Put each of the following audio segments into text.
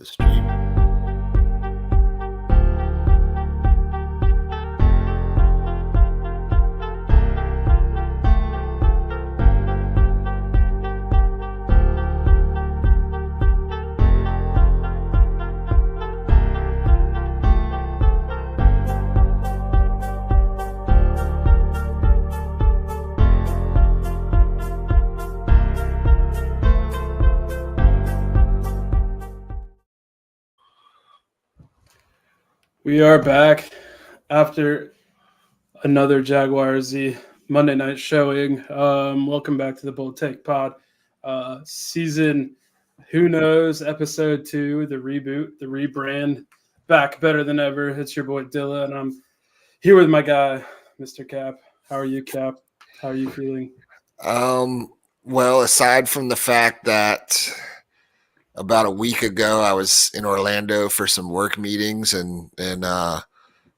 the stream. We are back after another Jaguars Monday night showing. Welcome back to the Bold Take Pod. Season, who knows, episode 2, the reboot, the rebrand, back better than ever. It's your boy Dilla, and I'm here with my guy, Mr. Cap. How are you, Cap? How are you feeling? Well, aside from the fact that about a week ago I was in Orlando for some work meetings, and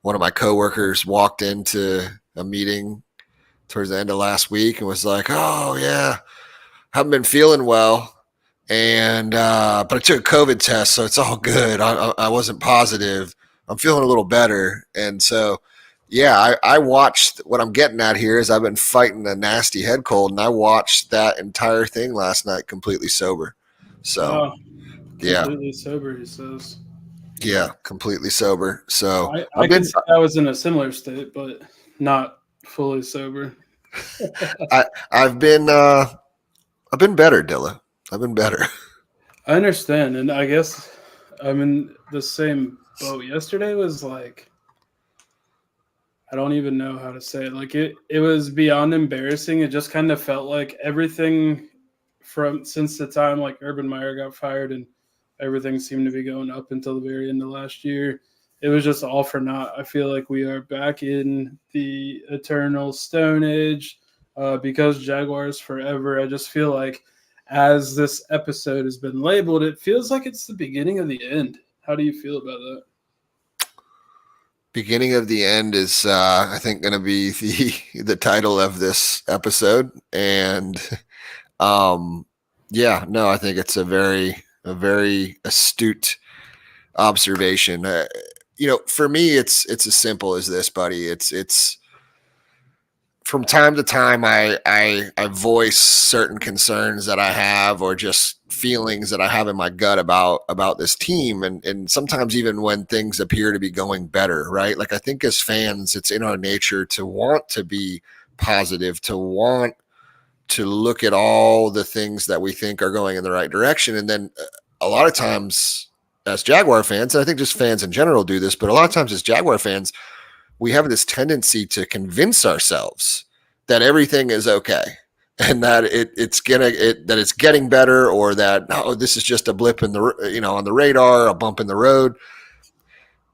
one of my coworkers walked into a meeting towards the end of last week and was like, "Oh yeah, haven't been feeling well, and but I took a COVID test, so it's all good. I wasn't positive. I'm feeling a little better." And so, yeah, I watched. What I'm getting at here is I've been fighting a nasty head cold, and I watched that entire thing last night completely sober. So, completely sober, he says. Yeah, completely sober. So I could say I was in a similar state, but not fully sober. I've been better, Dilla. I've been better. I understand, and I guess I'm in the same boat. Yesterday was like, I don't even know how to say it. Like it was beyond embarrassing. It just kind of felt like everything from since the time like Urban Meyer got fired and everything seemed to be going up until the very end of last year. It was just all for naught. I feel like we are back in the eternal Stone Age because Jaguars forever. I just feel like as this episode has been labeled, it feels like it's the beginning of the end. How do you feel about that? Beginning of the end is, I think, going to be the title of this episode, and yeah, no, I think it's a very astute observation. For me, it's as simple as this, buddy. It's from time to time I voice certain concerns that I have, or just feelings that I have in my gut about this team, and sometimes even when things appear to be going better, right? Like I think as fans, it's in our nature to want to be positive, to want to look at all the things that we think are going in the right direction. And then a lot of times as Jaguar fans, and I think just fans in general do this, but a lot of times as Jaguar fans, we have this tendency to convince ourselves that everything is okay and that it's getting better, or that, no, this is just a blip in the, on the radar, a bump in the road.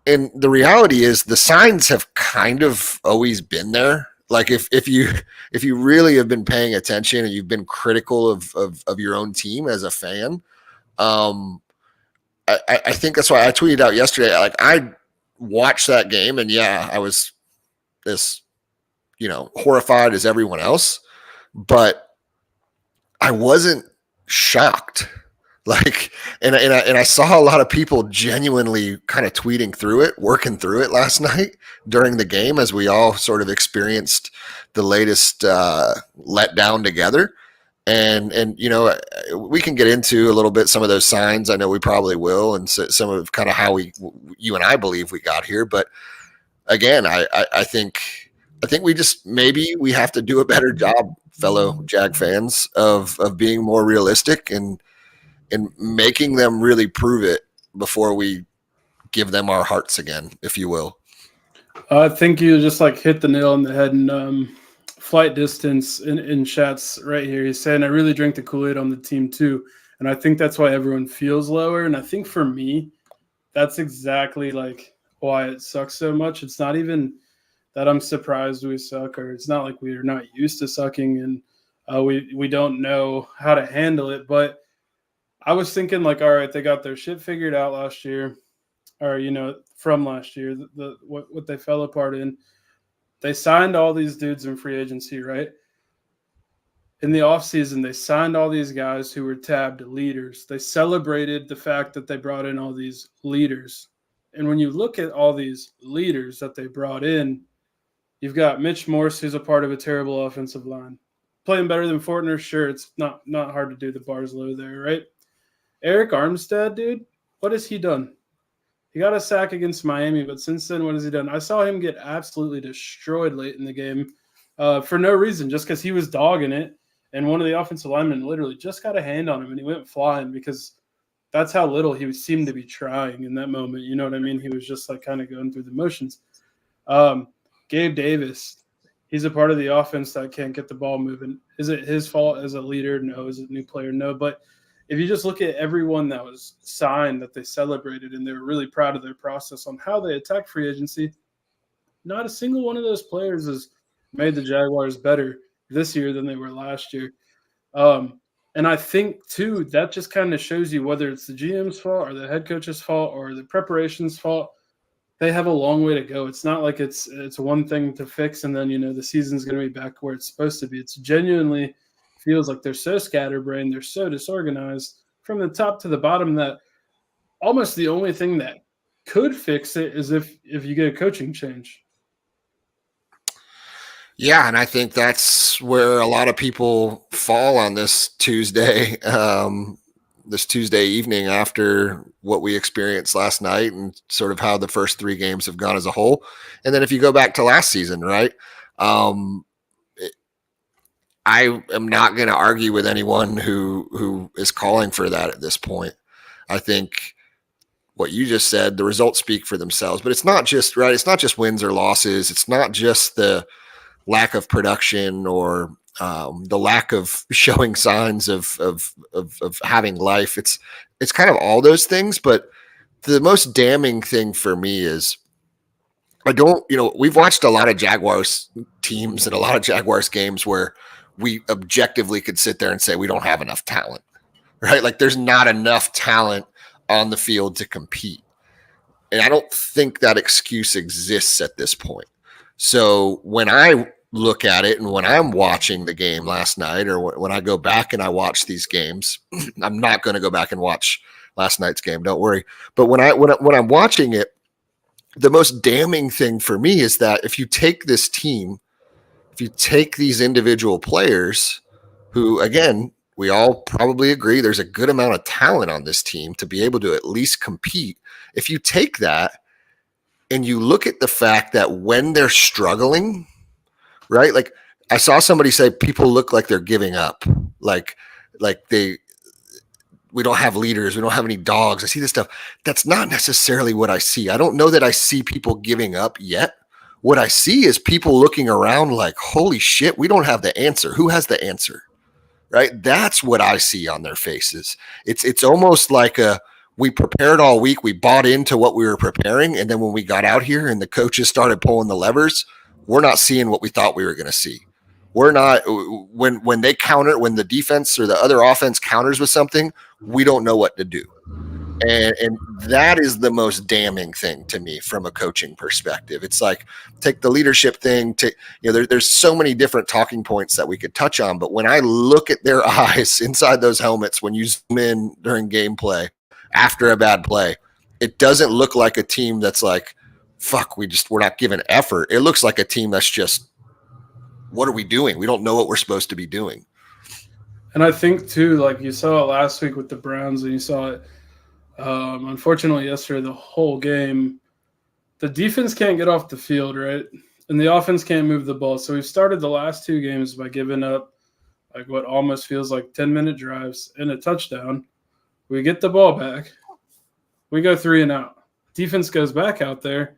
And the reality is the signs have kind of always been there. Like if you really have been paying attention and you've been critical of your own team as a fan, I think that's why I tweeted out yesterday. Like I watched that game, and yeah, I was as horrified as everyone else, but I wasn't shocked. Like, and I saw a lot of people genuinely kind of tweeting through it, working through it last night during the game, as we all sort of experienced the latest letdown together. And we can get into a little bit some of those signs. I know we probably will, and some of kind of how you and I believe we got here. But again, I think we just, maybe we have to do a better job, fellow Jag fans, of being more realistic and making them really prove it before we give them our hearts again, if you will. I think you just like hit the nail on the head. And Flight Distance in chats right here, he's saying, I really drank the Kool-Aid on the team too. And I think that's why everyone feels lower. And I think for me, that's exactly like why it sucks so much. It's not even that I'm surprised we suck, or it's not like we're not used to sucking and we don't know how to handle it. But I was thinking like, all right, they got their shit figured out last year, or, from last year, what they fell apart in. They signed all these dudes in free agency, right? in the offseason, they signed all these guys who were tabbed leaders. They celebrated the fact that they brought in all these leaders. And when you look at all these leaders that they brought in, you've got Mitch Morse, who's a part of a terrible offensive line. Playing better than Fortner, sure, it's not hard to do. The bar's low there, right? Eric Armstead, dude, what has he done? He got a sack against Miami, but since then, what has he done? I saw him get absolutely destroyed late in the game for no reason, just because he was dogging it. And one of the offensive linemen literally just got a hand on him, and he went flying because that's how little he seemed to be trying in that moment. You know what I mean? He was just like kind of going through the motions. Gabe Davis, he's a part of the offense that can't get the ball moving. Is it his fault as a leader? No. Is it a new player? No. But if you just look at everyone that was signed that they celebrated and they were really proud of their process on how they attacked free agency, not a single one of those players has made the Jaguars better this year than they were last year. And I think, too, that just kind of shows you whether it's the GM's fault or the head coach's fault or the preparation's fault, they have a long way to go. It's not like it's one thing to fix and then, the season's going to be back where it's supposed to be. It's genuinely feels like they're so scatterbrained, they're so disorganized from the top to the bottom that almost the only thing that could fix it is if you get a coaching change. Yeah, and I think that's where a lot of people fall on this Tuesday evening after what we experienced last night and sort of how the first three games have gone as a whole. And then if you go back to last season, right, I am not going to argue with anyone who is calling for that at this point. I think what you just said, the results speak for themselves, but it's not just right. It's not just wins or losses. It's not just the lack of production or the lack of showing signs of having life. It's kind of all those things. But the most damning thing for me is we've watched a lot of Jaguars teams and a lot of Jaguars games where we objectively could sit there and say we don't have enough talent, right? Like there's not enough talent on the field to compete. And I don't think that excuse exists at this point. So when I look at it and when I'm watching the game last night or when I go back and I watch these games, I'm not going to go back and watch last night's game, don't worry. But when I'm watching it, the most damning thing for me is that if you take this team, if you take these individual players who, again, we all probably agree there's a good amount of talent on this team to be able to at least compete. If you take that and you look at the fact that when they're struggling, right? Like I saw somebody say people look like they're giving up. Like we don't have leaders. We don't have any dogs. I see this stuff. That's not necessarily what I see. I don't know that I see people giving up yet. What I see is people looking around like, holy shit, we don't have the answer. Who has the answer? Right? That's what I see on their faces. It's almost like we prepared all week. We bought into what we were preparing. And then when we got out here and the coaches started pulling the levers, we're not seeing what we thought we were going to see. We're not when they counter, when the defense or the other offense counters with something, we don't know what to do. And that is the most damning thing to me from a coaching perspective. It's like take the leadership thing to, there's so many different talking points that we could touch on. But when I look at their eyes inside those helmets, when you zoom in during gameplay after a bad play, it doesn't look like a team that's like, fuck, we're not giving effort. It looks like a team that's just, what are we doing? We don't know what we're supposed to be doing. And I think too, like you saw it last week with the Browns and you saw it, unfortunately, yesterday, the whole game, the defense can't get off the field, right? And the offense can't move the ball. So we've started the last two games by giving up like what almost feels like 10-minute drives and a touchdown. We get the ball back. We go 3 and out. Defense goes back out there.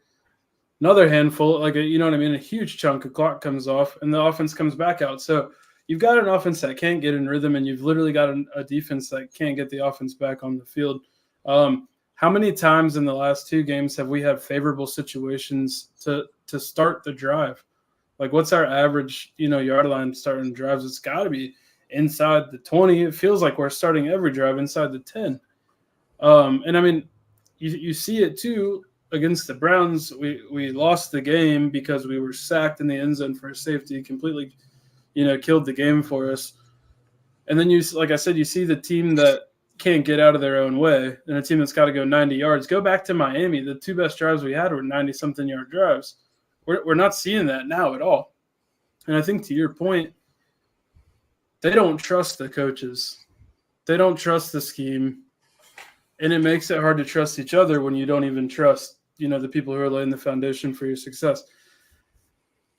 Another handful, like a huge chunk of clock comes off, and the offense comes back out. So you've got an offense that can't get in rhythm, and you've literally got a defense that can't get the offense back on the field. How many times in the last 2 games have we had favorable situations to start the drive? Like, what's our average, yard line starting drives? It's got to be inside the 20. It feels like we're starting every drive inside the 10. And I mean, you see it too against the Browns. We lost the game because we were sacked in the end zone for a safety, completely, killed the game for us. And then like I said, you see the team that can't get out of their own way and a team that's got to go 90 yards. Go back to Miami. The two best drives we had were 90-something yard drives. We're not seeing that now at all. And I think to your point, they don't trust the coaches. They don't trust the scheme. And it makes it hard to trust each other when you don't even trust, the people who are laying the foundation for your success.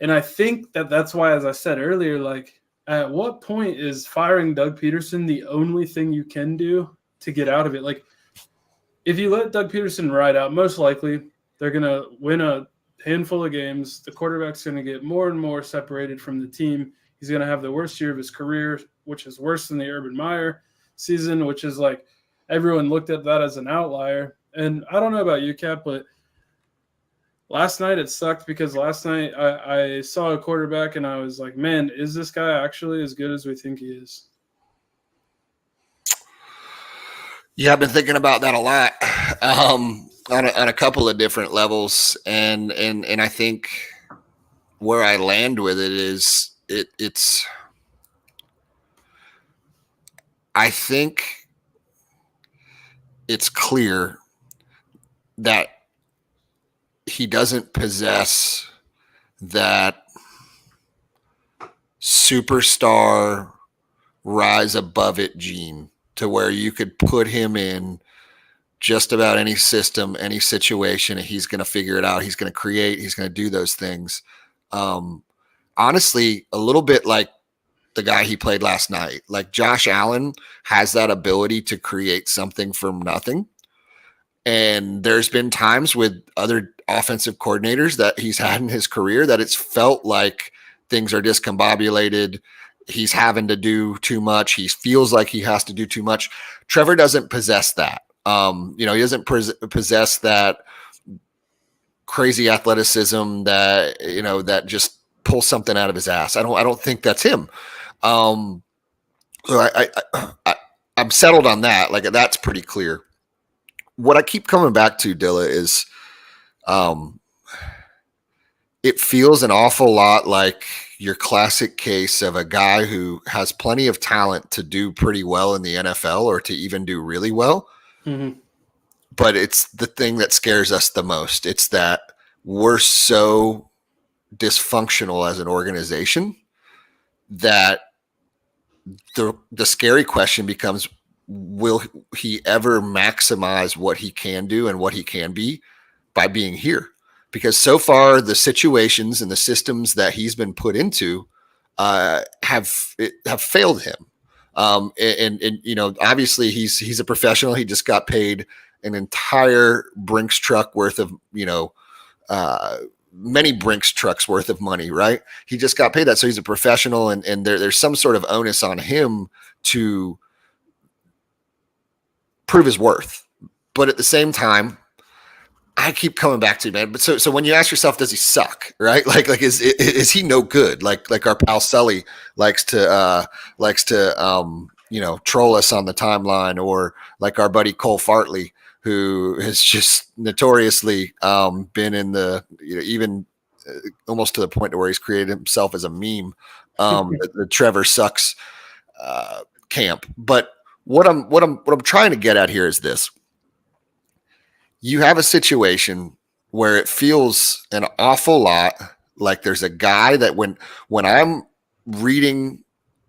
And I think that's why, as I said earlier, like, at what point is firing Doug Peterson the only thing you can do to get out of it? Like, if you let Doug Peterson ride out, most likely they're going to win a handful of games. The quarterback's going to get more and more separated from the team. He's going to have the worst year of his career, which is worse than the Urban Meyer season, which is like everyone looked at that as an outlier. And I don't know about you, Cap, but last night it sucked because last night I saw a quarterback and I was like, man, is this guy actually as good as we think he is? Yeah, I've been thinking about that a lot on a couple of different levels. And I think where I land with it is it's I think it's clear that he doesn't possess that superstar rise above it gene to where you could put him in just about any system, any situation, and he's going to figure it out. He's going to create, he's going to do those things. Honestly, a little bit like the guy he played last night. Like Josh Allen has that ability to create something from nothing. And there's been times with other offensive coordinators that he's had in his career that it's felt like things are discombobulated. He's having to do too much. He feels like he has to do too much. Trevor doesn't possess that. He doesn't possess that crazy athleticism that, that just pulls something out of his ass. I don't think that's him. So I'm settled on that. Like, that's pretty clear. What I keep coming back to, Dilla, is it feels an awful lot like your classic case of a guy who has plenty of talent to do pretty well in the NFL or to even do really well. Mm-hmm. But it's the thing that scares us the most. It's that we're so dysfunctional as an organization that the scary question becomes, will he ever maximize what he can do and what he can be by being here? Because so far the situations and the systems that he's been put into have failed him. And obviously he's a professional. He just got paid an entire Brinks truck worth of, many Brinks trucks worth of money, right? He just got paid that. So he's a professional and there's some sort of onus on him to prove his worth. But at the same time, I keep coming back to, man. But so when you ask yourself, does he suck? Right? Like is he no good? Like our pal Sully likes to troll us on the timeline, or like our buddy Cole Fartley, who has just notoriously been in the even almost to the point where he's created himself as a meme, the Trevor sucks camp. But what I'm trying to get at here is this. You have a situation where it feels an awful lot like there's a guy that when I'm reading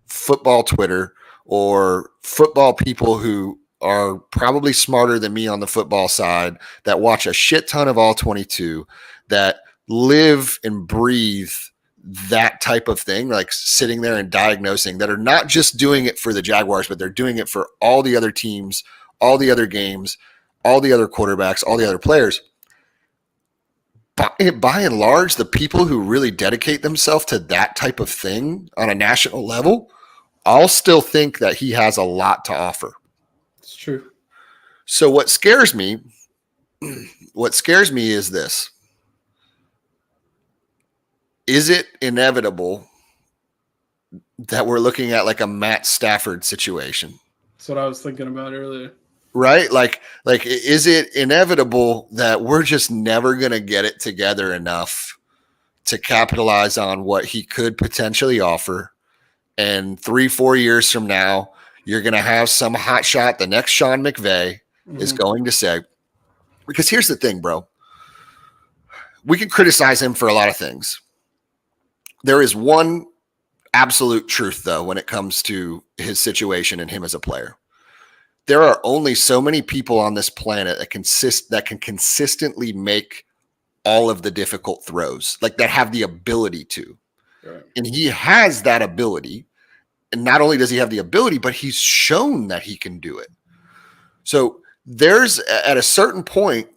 football Twitter or football people who are probably smarter than me on the football side, that watch a shit ton of all 22, that live and breathe that type of thing, like sitting there and diagnosing, that are not just doing it for the Jaguars, but they're doing it for all the other teams, all the other games, all the other quarterbacks, all the other players. By and large, the people who really dedicate themselves to that type of thing on a national level, I'll still think that he has a lot to offer. It's true. So what scares me is this. Is it inevitable that we're looking at like a Matt Stafford situation? That's what I was thinking about earlier. Right? Like, is it inevitable that we're just never going to get it together enough to capitalize on what he could potentially offer? And 3-4 years from now, you're going to have some hot shot. The next Sean McVay is going to say, because here's the thing, bro. We can criticize him for a lot of things. There is one absolute truth, though, when it comes to his situation and him as a player. There are only so many people on this planet that can consistently make all of the difficult throws, like that have the ability to. Right. And he has that ability. And not only does he have the ability, but he's shown that he can do it. So there's, at a certain point,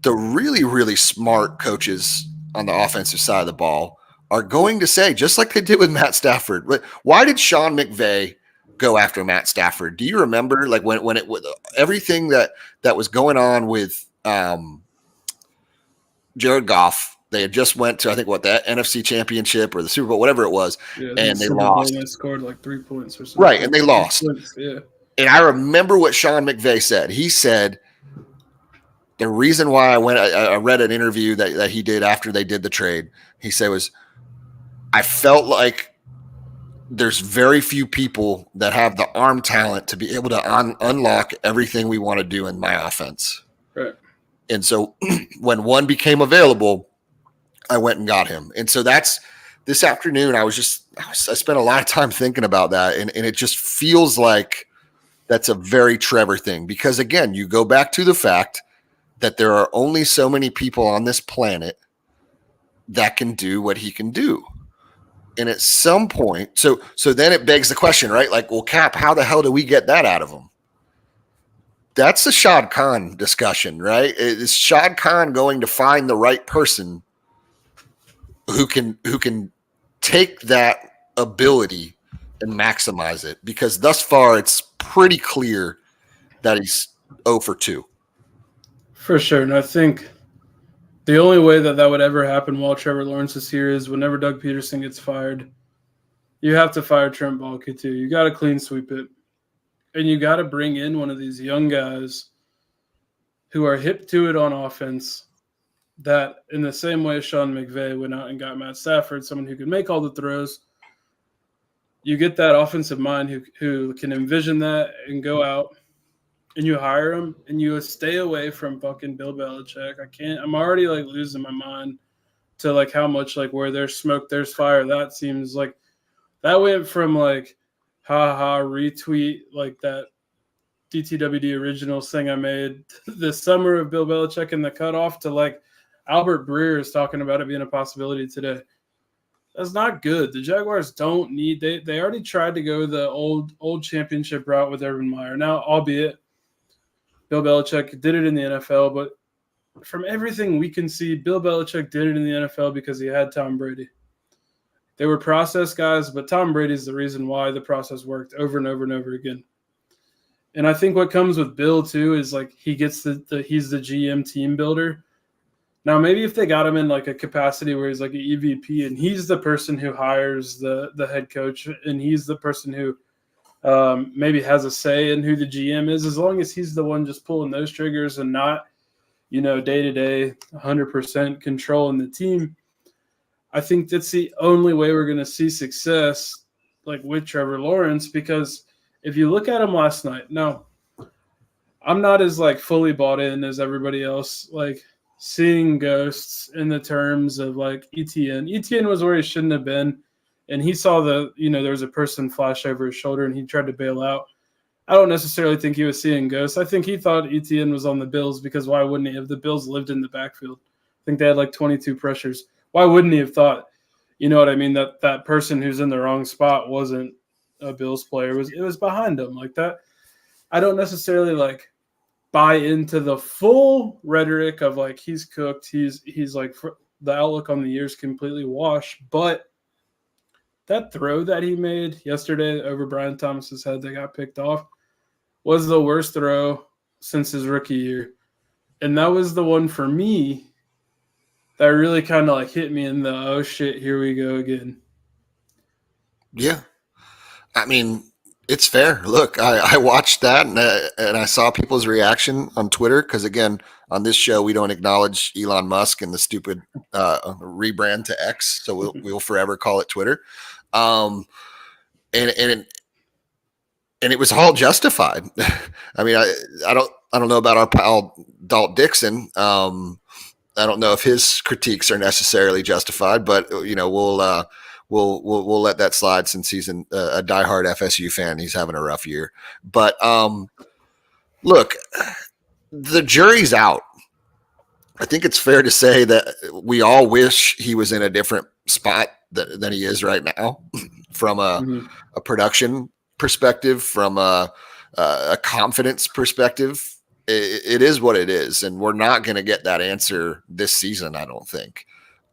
the really, really smart coaches on the offensive side of the ball are going to say, just like they did with Matt Stafford, why did Sean McVay go after Matt Stafford? Do you remember, like, when it was everything that was going on with Jared Goff? They had just went to, I think, that NFC Championship or the Super Bowl, whatever it was, and they lost. They scored like 3 points or something. Right, and they lost. Yeah. And I remember what Sean McVay said. He said, the reason why I read an interview that he did after they did the trade. He said I felt like there's very few people that have the arm talent to be able to unlock everything we want to do in my offense. Right. And so when one became available, I went and got him. And so that's this afternoon. I spent a lot of time thinking about that. And it just feels like that's a very Trevor thing, because again, you go back to the fact that there are only so many people on this planet that can do what he can do. And at some point, so then it begs the question, right? Like, well, Cap, how the hell do we get that out of him? That's a Shad Khan discussion, right? Is Shad Khan going to find the right person who can take that ability and maximize it? Because thus far, it's pretty clear that he's 0 for 2. For sure. And I think the only way that would ever happen while Trevor Lawrence is here is whenever Doug Peterson gets fired, you have to fire Trent Baalke too. You got to clean sweep it. And you got to bring in one of these young guys who are hip to it on offense, that in the same way Sean McVay went out and got Matt Stafford, someone who can make all the throws. You get that offensive mind who can envision that and go out. And you hire him, and you stay away from fucking Bill Belichick. I'm already like losing my mind to like how much like where there's smoke, there's fire. That seems like that went from like retweet like that DTWD originals thing I made this summer of Bill Belichick and the cutoff to like Albert Breer is talking about it being a possibility today. That's not good. The Jaguars don't need they already tried to go the old championship route with Urban Meyer. Now, albeit Bill Belichick did it in the NFL, but from everything we can see, Bill Belichick did it in the NFL because he had Tom Brady. They were process guys, but Tom Brady's the reason why the process worked over and over and over again. And I think what comes with Bill too is like he gets he's the GM team builder. Now maybe if they got him in like a capacity where he's like an EVP and he's the person who hires the head coach and he's the person who maybe has a say in who the GM is, as long as he's the one just pulling those triggers and not, day-to-day 100% controlling the team. I think that's the only way we're going to see success, like with Trevor Lawrence, because if you look at him last night, now I'm not as like fully bought in as everybody else, like seeing ghosts in the terms of like ETN. ETN was where he shouldn't have been. And he saw there was a person flash over his shoulder and he tried to bail out. I don't necessarily think he was seeing ghosts. I think he thought ETN was on the Bills because why wouldn't he? If the Bills lived in the backfield, I think they had like 22 pressures. Why wouldn't he have thought, you know what I mean, that person who's in the wrong spot wasn't a Bills player. It was behind him like that. I don't necessarily like buy into the full rhetoric of like he's cooked. He's like the outlook on the year is completely washed, but that throw that he made yesterday over Brian Thomas's head that got picked off was the worst throw since his rookie year. And that was the one for me that really kind of like hit me in the, oh shit, here we go again. Yeah. I mean, it's fair. Look, I watched that and I saw people's reaction on Twitter because, again, on this show, we don't acknowledge Elon Musk and the stupid rebrand to X. So we'll forever call it Twitter. And and it was all justified. I mean, I don't know about our pal Dalt Dixon. I don't know if his critiques are necessarily justified, but we'll let that slide since he's a diehard FSU fan. He's having a rough year, but look, the jury's out. I think it's fair to say that we all wish he was in a different spot than he is right now, from a production perspective, from a confidence perspective. It is what it is, and we're not going to get that answer this season, I don't think.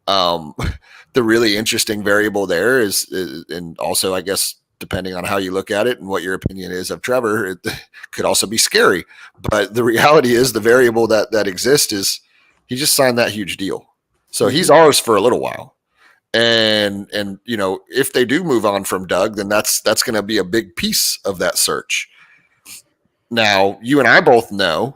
The really interesting variable there is, and also, I guess, depending on how you look at it and what your opinion is of Trevor, it could also be scary. But the reality is, the variable that exists is he just signed that huge deal. So he's ours for a little while. And if they do move on from Doug, then that's going to be a big piece of that search. Now, you and I both know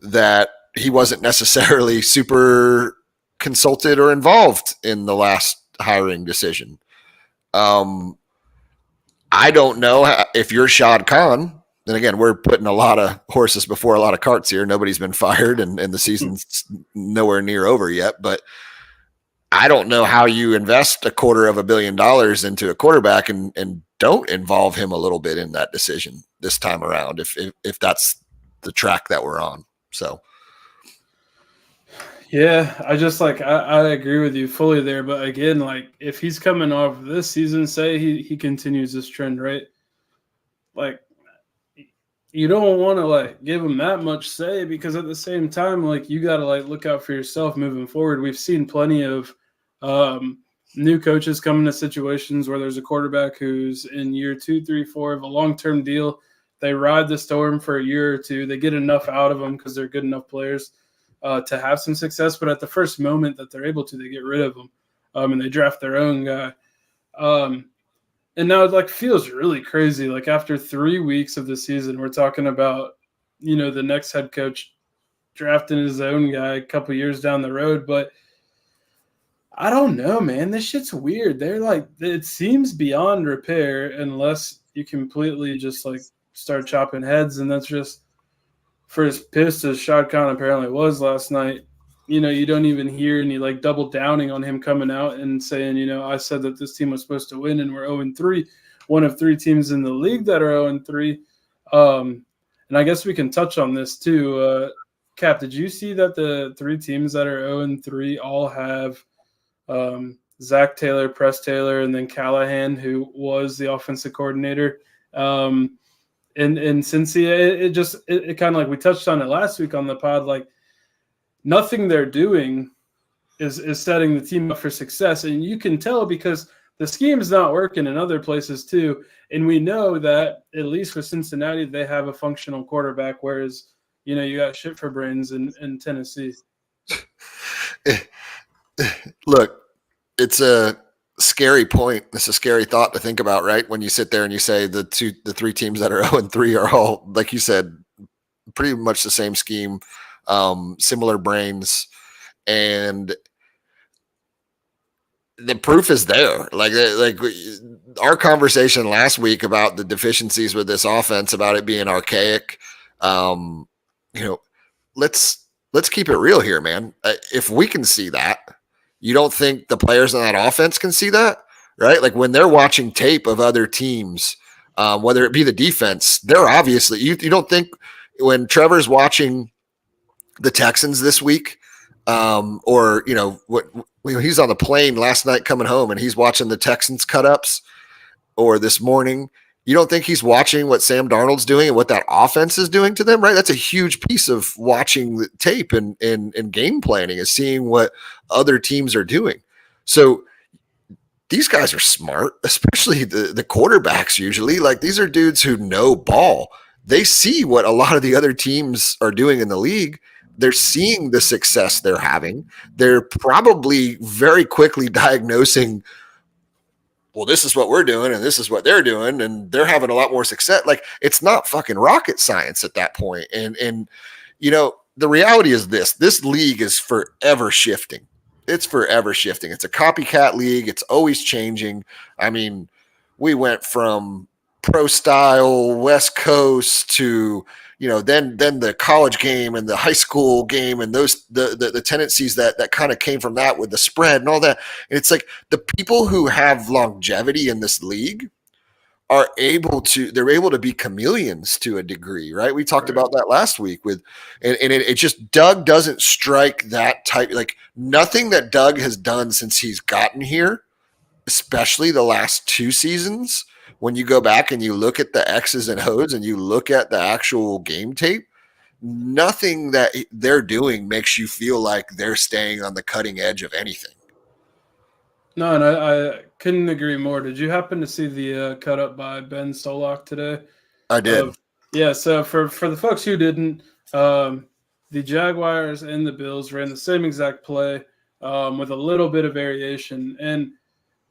that he wasn't necessarily super consulted or involved in the last hiring decision. I don't know if you're Shad Khan. Then again, we're putting a lot of horses before a lot of carts here. Nobody's been fired, and the season's nowhere near over yet. But I don't know how you invest $250 million into a quarterback and don't involve him a little bit in that decision this time around, if that's the track that we're on. So, yeah, I agree with you fully there. But again, like, if he's coming off this season, say he continues this trend, right? Like, you don't want to like give him that much say, because at the same time, like, you got to like look out for yourself moving forward. We've seen plenty of new coaches come into situations where there's a quarterback who's in year 2, 3, 4 of a long-term deal. They ride the storm for a year or two. They get enough out of them because they're good enough players to have some success. But at the first moment that they're able to, they get rid of them and they draft their own guy. And now it like feels really crazy. Like, after 3 weeks of the season, we're talking about, the next head coach drafting his own guy a couple years down the road. But I don't know, man. This shit's weird. They're like, it seems beyond repair unless you completely just like start chopping heads. And that's just, for as pissed as Shad Khan apparently was last night, you don't even hear any like double downing on him coming out and saying, I said that this team was supposed to win and we're 0-3, one of 3 teams in the league that are 0-3. And I guess we can touch on this too. Cap, did you see that the 3 teams that are 0-3 all have Zach Taylor, Press Taylor, and then Callahan, who was the offensive coordinator in Cincy? It kind of like, we touched on it last week on the pod, like, nothing they're doing is setting the team up for success. And you can tell because the scheme is not working in other places too. And we know that at least with Cincinnati, they have a functional quarterback, whereas, you got shit for brains in Tennessee. Look, it's a scary point. It's a scary thought to think about, right? When you sit there and you say the 3 teams that are 0-3 are all, like you said, pretty much the same scheme. Similar brains, and the proof is there. Like our conversation last week about the deficiencies with this offense, about it being archaic. Let's keep it real here, man. If we can see that, you don't think the players on that offense can see that, right? Like, when they're watching tape of other teams, whether it be the defense, they're obviously, you don't think when Trevor's watching the Texans this week, or he's on the plane last night coming home and he's watching the Texans cut ups, or this morning, you don't think he's watching what Sam Darnold's doing and what that offense is doing to them, right? That's a huge piece of watching the tape and game planning, is seeing what other teams are doing. So these guys are smart, especially the quarterbacks usually. Like, these are dudes who know ball. They see what a lot of the other teams are doing in the league. They're seeing the success they're having. They're probably very quickly diagnosing, well, this is what we're doing and this is what they're doing, and they're having a lot more success. Like, it's not fucking rocket science at that point. And the reality is this league is forever shifting. It's forever shifting. It's a copycat league. It's always changing. I mean, we went from pro style West Coast to, then the college game and the high school game and those the tendencies that kind of came from that with the spread and all that. And it's like the people who have longevity in this league are able to be chameleons to a degree, right? We talked about that last week and it just, Doug doesn't strike that type, like nothing that Doug has done since he's gotten here, especially the last 2 seasons. When you go back and you look at the X's and O's and you look at the actual game tape, nothing that they're doing makes you feel like they're staying on the cutting edge of anything. No, and I couldn't agree more. Did you happen to see the cut up by Ben Solak today? I did. Yeah, so for the folks who didn't, the Jaguars and the Bills ran the same exact play with a little bit of variation. And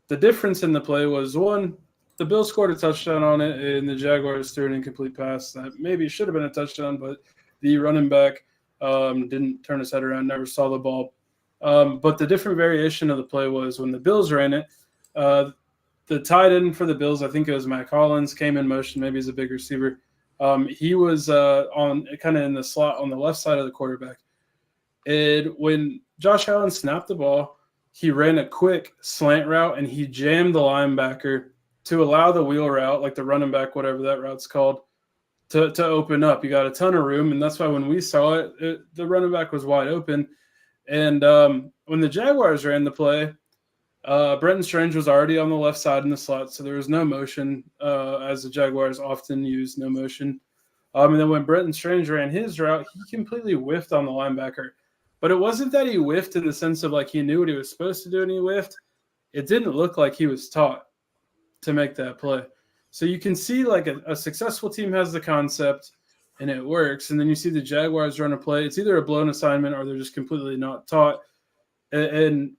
the difference in the play was, one, the Bills scored a touchdown on it, and the Jaguars threw an incomplete pass that maybe should have been a touchdown, but the running back didn't turn his head around, never saw the ball. But the different variation of the play was when the Bills ran it, the tight end for the Bills, I think it was Matt Collins, came in motion. Maybe he's a big receiver. He was on kind of in the slot on the left side of the quarterback. And when Josh Allen snapped the ball, he ran a quick slant route and he jammed the linebacker to allow the wheel route, like the running back, whatever that route's called, to open up. You got a ton of room, and that's why when we saw it, the running back was wide open. And when the Jaguars ran the play, Brenton Strange was already on the left side in the slot, so there was no motion, as the Jaguars often use no motion. And then when Brenton Strange ran his route, he completely whiffed on the linebacker. But it wasn't that he whiffed in the sense of like he knew what he was supposed to do and he whiffed. It didn't look like he was taught to make that play. So you can see like a successful team has the concept and it works. And then you see the Jaguars run a play. It's either a blown assignment or they're just completely not taught. And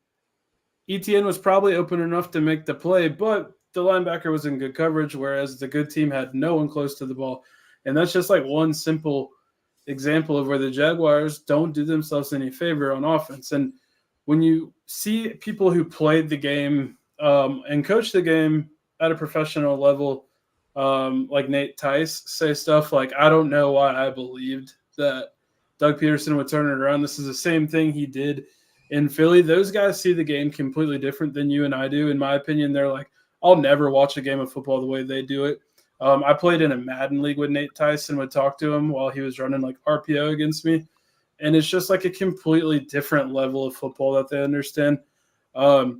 ETN was probably open enough to make the play, but the linebacker was in good coverage, whereas the good team had no one close to the ball. And that's just like one simple example of where the Jaguars don't do themselves any favor on offense. And when you see people who played the game and coached the game at a professional level, like Nate Tice, say stuff like, I don't know why I believed that Doug Peterson would turn it around. This is the same thing he did in Philly. Those guys see the game completely different than you and I do. In my opinion, they're like, I'll never watch a game of football the way they do it. I played in a Madden league with Nate Tice and would talk to him while he was running like RPO against me. And it's just like a completely different level of football that they understand. But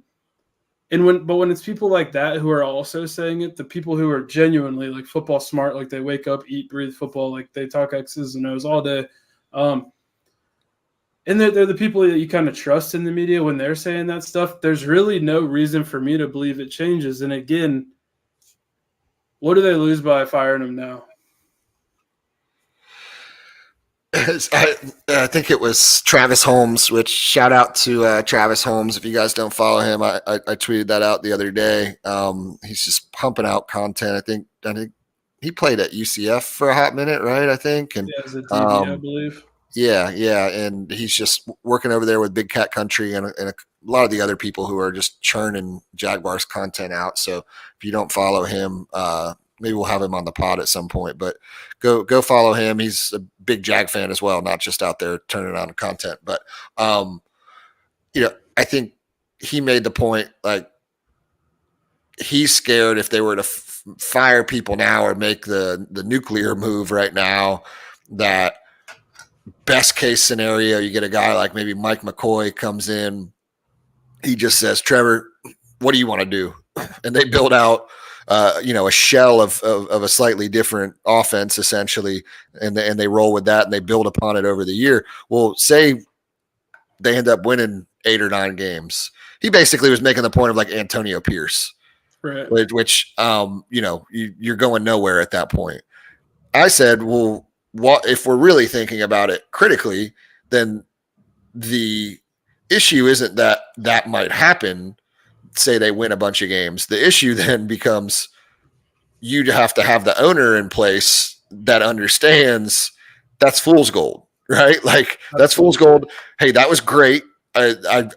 when it's people like that who are also saying it, the people who are genuinely like football smart, like they wake up, eat, breathe football, like they talk X's and O's all day. And they're the people that you kind of trust in the media when they're saying that stuff. There's really no reason for me to believe it changes. And again, what do they lose by firing him now? I think it was Travis Holmes, which shout out to Travis Holmes. If you guys don't follow him, I tweeted that out the other day. He's just pumping out content. I think he played at UCF for a hot minute, right? I think. And yeah, as a DB, I believe. Yeah. And he's just working over there with Big Cat Country and a lot of the other people who are just churning Jaguars content out. So if you don't follow him, maybe we'll have him on the pod at some point, but go follow him. He's a big Jag fan as well, not just out there turning on content. But, I think he made the point, like, he's scared if they were to fire people now or make the nuclear move right now, that best case scenario, you get a guy like maybe Mike McCoy comes in. He just says, Trevor, what do you want to do? And they build out, a shell of a slightly different offense, essentially, and they roll with that and they build upon it over the year. Well, say they end up winning 8 or 9 games. He basically was making the point of like Antonio Pierce, right? Which you're going nowhere at that point. I said, well, what if we're really thinking about it critically? Then the issue isn't that might happen. Say they win a bunch of games. The issue then becomes you have to have the owner in place that understands that's fool's gold, right? Like that's fool's gold. Hey, that was great.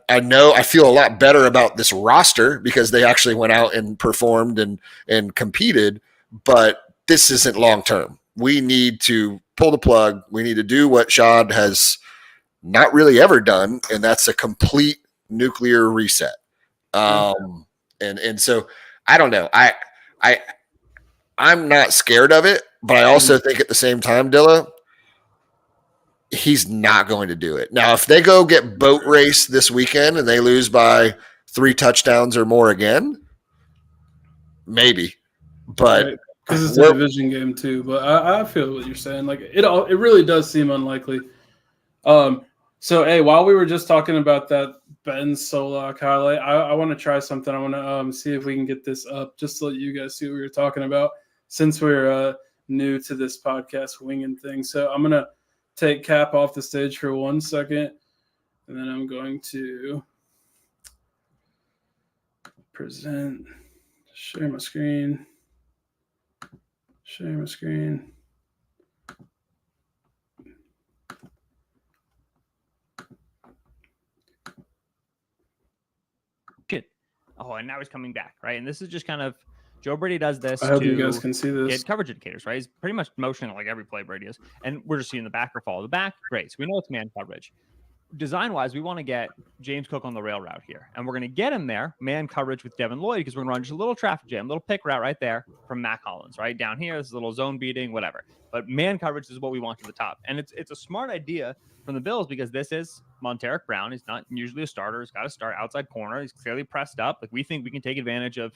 I know I feel a lot better about this roster because they actually went out and performed and competed, but this isn't long term. We need to pull the plug. We need to do what Shad has not really ever done, and that's a complete nuclear reset. And so I don't know. I'm not scared of it, but I also think at the same time, Dilla, he's not going to do it. Now, if they go get boat race this weekend and they lose by 3 touchdowns or more again, maybe. But because it's a division game too. But I feel what you're saying. Like it really does seem unlikely. So hey, while we were just talking about that Ben Solak highlight, I want to try something. I want to see if we can get this up just to let you guys see what we were talking about since we're new to this podcast winging thing. So I'm gonna take Cap off the stage for 1 second, and then I'm going to share my screen. Oh, and now he's coming back, right? And this is just kind of Joe Brady does this. I hope you guys can see this. Get coverage indicators, right? He's pretty much motioning like every play Brady is. And we're just seeing the backer follow the back. Great. So we know it's man coverage. Design-wise, we want to get James Cook on the rail route here. And we're going to get him there, man coverage with Devin Lloyd, because we're going to run just a little traffic jam, little pick route right there from Matt Collins, right? Down here, this is a little zone beating, whatever. But man coverage is what we want to the top. And it's a smart idea from the Bills because this is Monteric Brown. He's not usually a starter. He's got to start outside corner. He's clearly pressed up. Like, we think we can take advantage of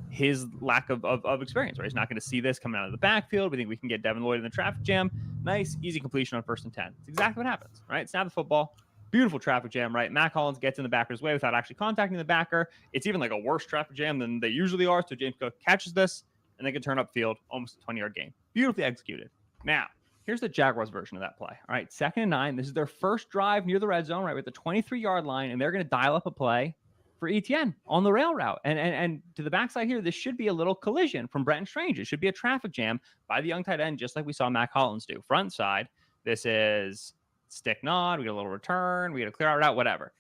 his lack of experience, right? He's not going to see this coming out of the backfield. We think we can get Devin Lloyd in the traffic jam. Nice, easy completion on 1st and 10. It's exactly what happens, right? Snap the football. Beautiful traffic jam, right? Matt Collins gets in the backer's way without actually contacting the backer. It's even like a worse traffic jam than they usually are. So James Cook catches this, and they can turn upfield, almost a 20-yard gain. Beautifully executed. Now, here's the Jaguars version of that play. All right, 2nd and 9. This is their first drive near the red zone, right, with the 23-yard line, and they're going to dial up a play for ETN on the rail route. And to the backside here, this should be a little collision from Brenton Strange. It should be a traffic jam by the young tight end, just like we saw Matt Collins do. Front side, this is stick nod. We get a little return. We get a clear out route, whatever.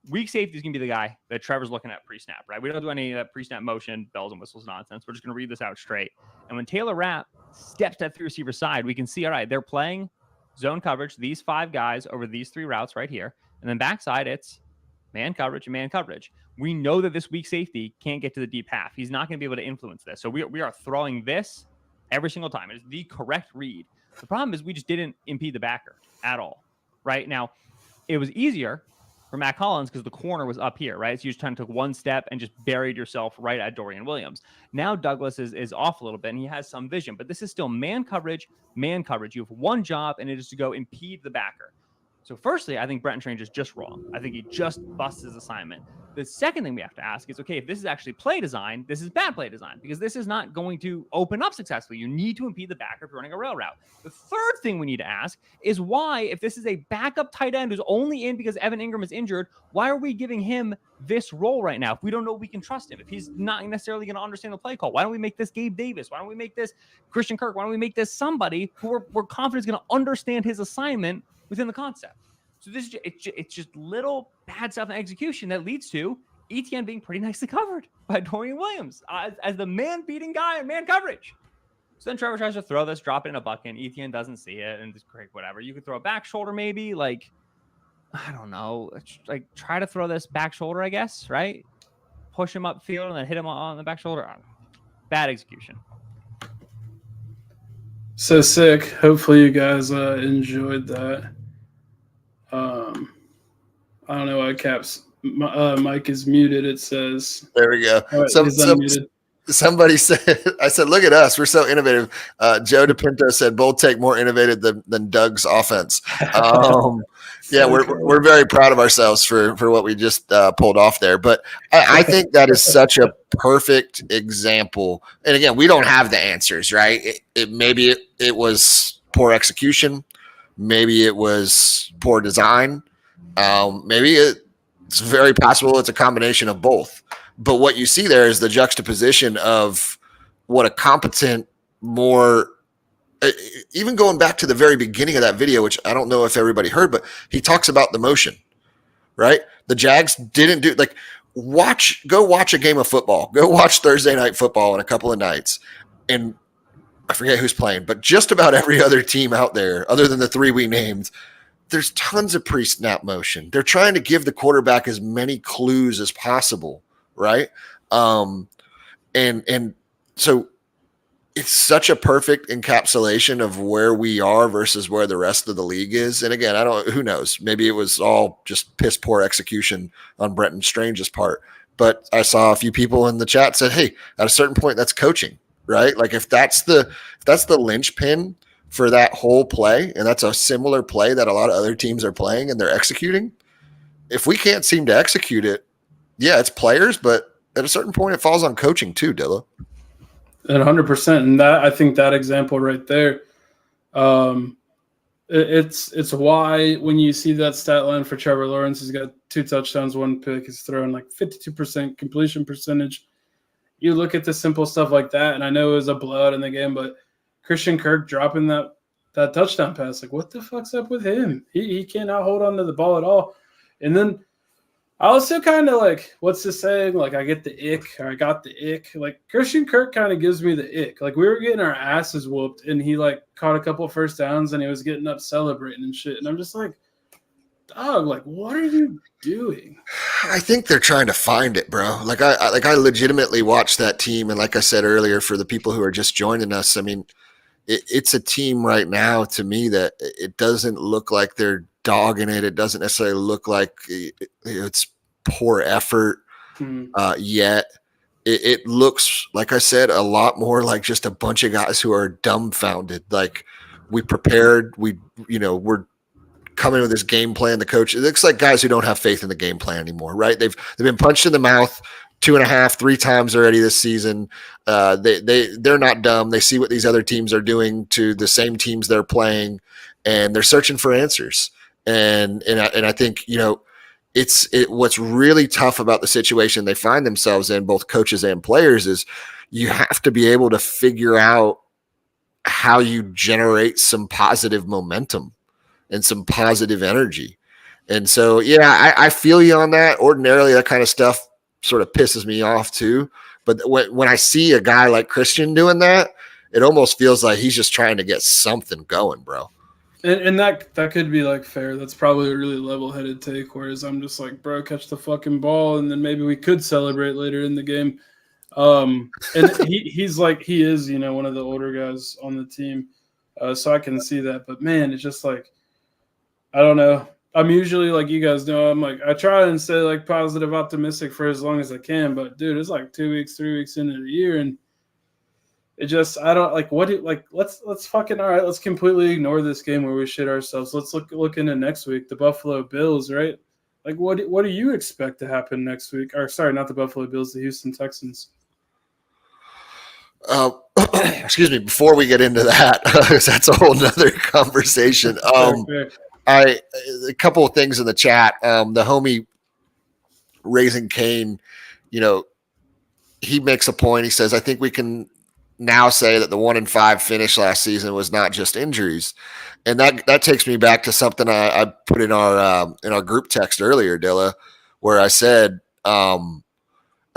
Weak safety is going to be the guy that Trevor's looking at pre-snap, right? We don't do any pre-snap motion, bells and whistles nonsense. We're just going to read this out straight. And when Taylor Rapp steps to that 3 receiver side, we can see, all right, they're playing zone coverage, these 5 guys over these 3 routes right here. And then backside, it's man coverage and man coverage. We know that this weak safety can't get to the deep half. He's not going to be able to influence this. So we are throwing this every single time. It is the correct read. The problem is we just didn't impede the backer at all. Right now, it was easier for Matt Collins because the corner was up here, right? So you just kind of took one step and just buried yourself right at Dorian Williams. Now Douglas is off a little bit and he has some vision, but this is still man coverage, man coverage. You have one job, and it is to go impede the backer. So firstly, I think Brenton Strange is just wrong. I think he just busts his assignment. The second thing we have to ask is, okay, if this is actually play design, this is bad play design because this is not going to open up successfully. You need to impede the backer if you're running a rail route. The third thing we need to ask is why, if this is a backup tight end who's only in because Evan Ingram is injured, why are we giving him this role right now if we don't know we can trust him? If he's not necessarily going to understand the play call, why don't we make this Gabe Davis? Why don't we make this Christian Kirk? Why don't we make this somebody who we're confident is going to understand his assignment within the concept? So this is it's just little bad stuff in execution that leads to ETN being pretty nicely covered by Dorian Williams as the man-beating guy in man coverage. So then Trevor tries to throw this, drop it in a bucket. ETN doesn't see it, and it's great, whatever. You could throw a back shoulder maybe, like, I don't know. Like, try to throw this back shoulder, I guess, right? Push him upfield and then hit him on the back shoulder. Bad execution. So sick. Hopefully you guys enjoyed that. I don't know why Cap's mic is muted. It says there we go. Right, somebody said, I said, look at us. We're so innovative. Joe DePinto said, both take more innovative than Doug's offense. Yeah, we're very proud of ourselves for what we just pulled off there. But I think that is such a perfect example. And again, we don't have the answers, right? Maybe it was poor execution. Maybe it was poor design. Maybe it's very possible it's a combination of both. But what you see there is the juxtaposition of what a competent, more even going back to the very beginning of that video, which I don't know if everybody heard, but he talks about the motion. right? The Jags didn't do like go watch a game of football. Go watch Thursday night football in a couple of nights. And I forget who's playing, but just about every other team out there, other than the three we named, there's tons of pre-snap motion. They're trying to give the quarterback as many clues as possible, right? And so it's such a perfect encapsulation of where we are versus where the rest of the league is. And again, who knows? Maybe it was all just piss poor execution on Brenton Strange's part. But I saw a few people in the chat said, hey, at a certain point, that's coaching, right? Like if that's the linchpin for that whole play, and that's a similar play that a lot of other teams are playing and they're executing, if we can't seem to execute it, yeah, it's players, but at a certain point, it falls on coaching too, Dilla. And 100%. And that, I think that example right there, it's why when you see that stat line for Trevor Lawrence, he's got 2 touchdowns, 1 pick, he's throwing like 52% completion percentage. You look at the simple stuff like that, and I know it was a blowout in the game, but Christian Kirk dropping that touchdown pass, like what the fuck's up with him? He cannot hold on to the ball at all. And then I also kind of like, what's the saying? Like, I get the ick, or I got the ick. Like, Christian Kirk kind of gives me the ick. Like, we were getting our asses whooped, and he, like, caught a couple first downs, and he was getting up celebrating and shit. And I'm just like, dog, like, what are you doing? I think they're trying to find it, bro. Like, I legitimately watched that team, and like I said earlier, for the people who are just joining us, I mean, it's a team right now, to me, that it doesn't look like they're dogging it. It doesn't necessarily look like it's poor effort yet. It looks, like I said, a lot more like just a bunch of guys who are dumbfounded. Like, we prepared, we're coming with this game plan. The coach, it looks like guys who don't have faith in the game plan anymore, right? They've been punched in the mouth 2.5, 3 times already this season. They're not dumb. They see what these other teams are doing to the same teams they're playing, and they're searching for answers. And I think, what's really tough about the situation they find themselves in, both coaches and players, is you have to be able to figure out how you generate some positive momentum and some positive energy. And so, yeah, I feel you on that. Ordinarily, that kind of stuff sort of pisses me off too. But when I see a guy like Christian doing that, it almost feels like he's just trying to get something going, bro. And that could be like fair. That's probably a really level-headed take, whereas I'm just like, bro, catch the fucking ball, and then maybe we could celebrate later in the game. And he's like, he is, one of the older guys on the team, so I can see that. But man, it's just like, I don't know. I'm usually, like you guys know, I'm like, I try and stay like positive, optimistic for as long as I can. But dude, it's like 2 weeks, 3 weeks into the year, and it just, I don't like let's fucking, all right, let's completely ignore this game where we shit ourselves. Let's look into next week, the Buffalo Bills, right? Like, what do you expect to happen next week? Or sorry, not the Buffalo Bills, the Houston Texans. Excuse me, before we get into that, because that's a whole nother conversation. Fair. A couple of things in the chat. The homie Raising Cane, he makes a point. He says, I think we can now say that the 1-5 finish last season was not just injuries. And that takes me back to something I put in our group text earlier, Dilla, where I said, I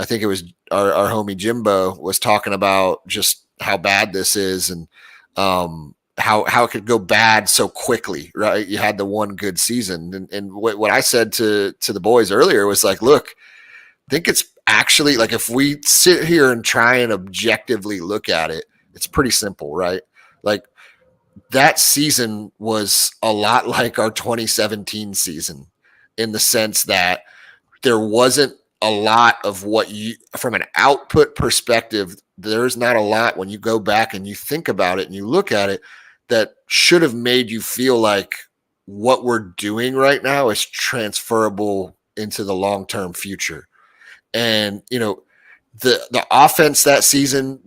think it was our homie Jimbo was talking about just how bad this is, and how it could go bad so quickly, right? You had the one good season. And what I said to the boys earlier was like, look, I think it's actually, like, if we sit here and try and objectively look at it, it's pretty simple, right? Like, that season was a lot like our 2017 season, in the sense that there wasn't a lot of what you, from an output perspective, there's not a lot when you go back and you think about it and you look at it that should have made you feel like what we're doing right now is transferable into the long-term future. And, the offense that season,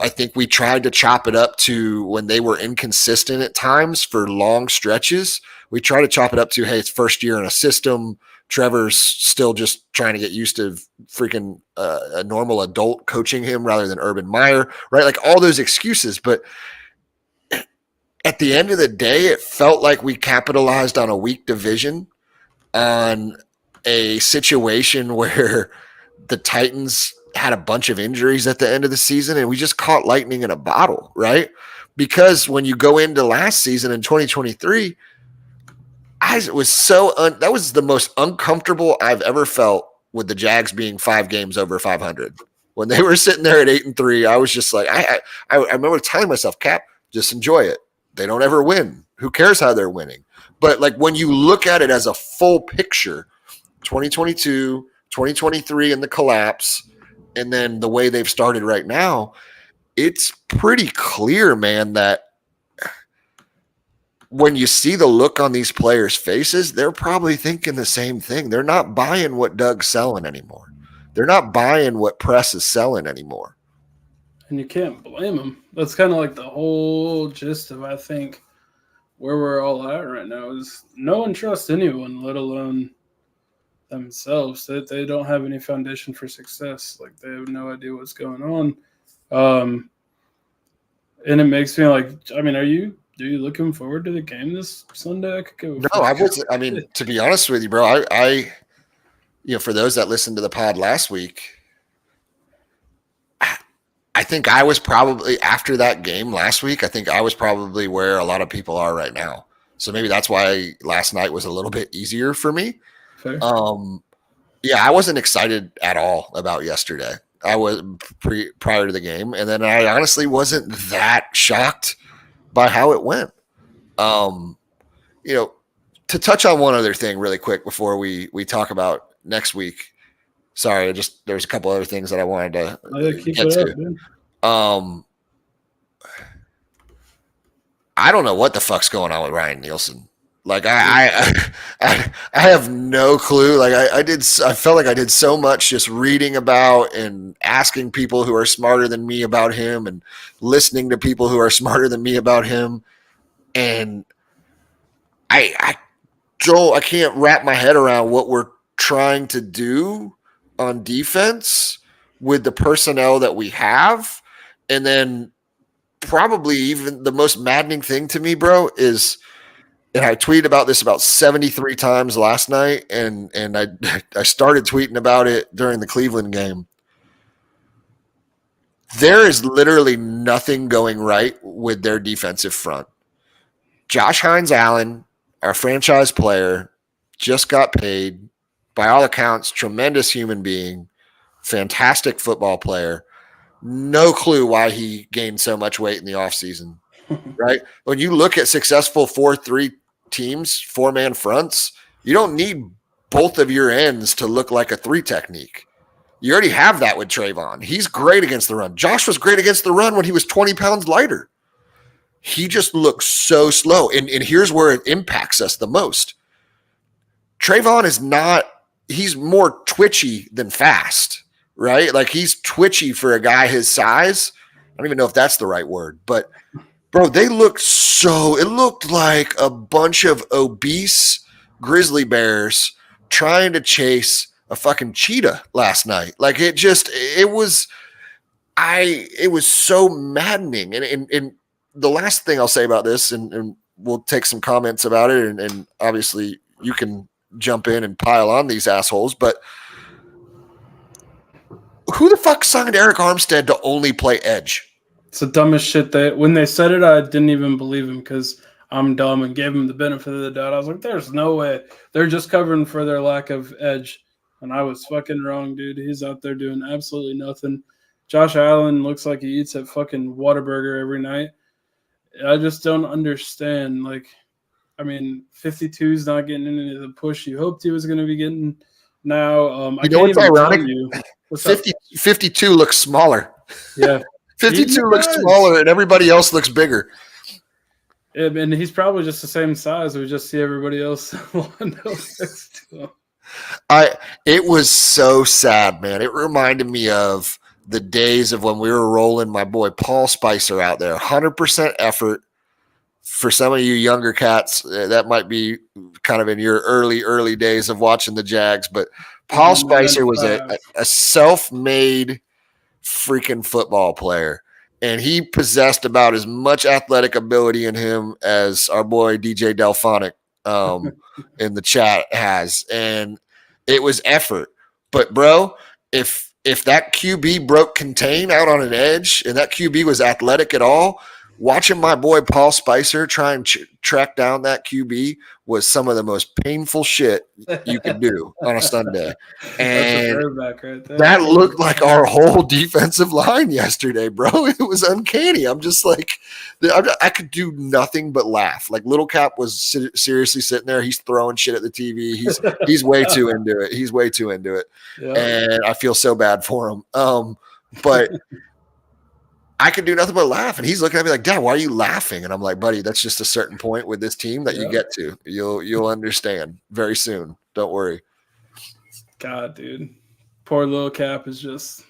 I think we tried to chop it up to, when they were inconsistent at times for long stretches, we tried to chop it up to, hey, it's first year in a system. Trevor's still just trying to get used to freaking a normal adult coaching him rather than Urban Meyer, right? Like, all those excuses. But at the end of the day, it felt like we capitalized on a weak division, on a situation where the Titans had a bunch of injuries at the end of the season and we just caught lightning in a bottle, right? Because when you go into last season in 2023, that was the most uncomfortable I've ever felt with the Jags being 5 games over 500. When they were sitting there at 8-3, I was just like, I remember telling myself, Cap, just enjoy it. They don't ever win. Who cares how they're winning? But like when you look at it as a full picture, 2022, 2023 and the collapse, and then the way they've started right now, it's pretty clear, man, that when you see the look on these players' faces, they're probably thinking the same thing. They're not buying what Doug's selling anymore. They're not buying what press is selling anymore. And you can't blame them. That's kind of like the whole gist of, I think, where we're all at right now is no one trusts anyone, let alone themselves. They don't have any foundation for success. Like, they have no idea what's going on. And it makes me like, I mean, are you looking forward to the game this Sunday? I could go. No, I was. I mean, to be honest with you, bro, I for those that listened to the pod last week, I think I was probably after that game last week. I think I was probably where a lot of people are right now. So maybe that's why last night was a little bit easier for me. Fair. Yeah, I wasn't excited at all about yesterday. I was prior to the game, and then I honestly wasn't that shocked by how it went. To touch on one other thing really quick before we talk about next week. Sorry, there's a couple other things that I wanted to get to. I don't know what the fuck's going on with Ryan Nielsen. Like I have no clue. Like I felt like I did so much just reading about and asking people who are smarter than me about him and listening to people who are smarter than me about him. And I can't wrap my head around what we're trying to do on defense with the personnel that we have. And then probably even the most maddening thing to me, bro, is, and I tweeted about this about 73 times last night, and I started tweeting about it during the Cleveland game. There is literally nothing going right with their defensive front. Josh Hines-Allen, our franchise player, just got paid. By all accounts, tremendous human being, fantastic football player. No clue why he gained so much weight in the offseason, right? When you look at successful 4-3 teams, 4-man fronts, you don't need both of your ends to look like a 3 technique. You already have that with Trayvon. He's great against the run. Josh was great against the run when he was 20 pounds lighter. He just looks so slow. And here's where it impacts us the most. Trayvon is not – he's more twitchy than fast, right? Like he's twitchy for a guy his size. I don't even know if that's the right word, but bro, it looked like a bunch of obese grizzly bears trying to chase a fucking cheetah last night. Like it was so maddening. And the last thing I'll say about this, and we'll take some comments about it. And obviously you can jump in and pile on these assholes, but who the fuck signed Eric Armstead to only play edge? It's the dumbest shit. When they said it, I didn't even believe him because I'm dumb and gave him the benefit of the doubt. I was like, there's no way. They're just covering for their lack of edge. And I was fucking wrong, dude. He's out there doing absolutely nothing. Josh Allen looks like he eats at fucking Whataburger every night. I just don't understand. Like, I mean, 52 is not getting into the push you hoped he was going to be getting now. You know what's ironic? 52 looks smaller. Yeah. 52 looks smaller and everybody else looks bigger. And he's probably just the same size. We just see everybody else next to him. It was so sad, man. It reminded me of the days of when we were rolling my boy Paul Spicer out there. 100% effort. For some of you younger cats, that might be kind of in your early days of watching the Jags. But Paul Spicer was a self-made freaking football player. And he possessed about as much athletic ability in him as our boy DJ Delphonic in the chat has. And It was effort. But bro, if that QB broke contain out on an edge and that QB was athletic at all, watching my boy Paul Spicer try and track down that QB was some of the most painful shit you could do on a Sunday. And throwback right there. that looked like our whole defensive line yesterday, bro. It was uncanny. I'm just like, I could do nothing but laugh. Like Little Cap was seriously sitting there. He's throwing shit at the TV. He's way too into it. He's way too into it. Yeah. And I feel so bad for him. But I could do nothing but laugh. And he's looking at me like, Dad, why are you laughing? And I'm like, buddy, that's just a certain point with this team that you get to. You'll understand very soon. Don't worry. God, dude. Poor Little Cap is just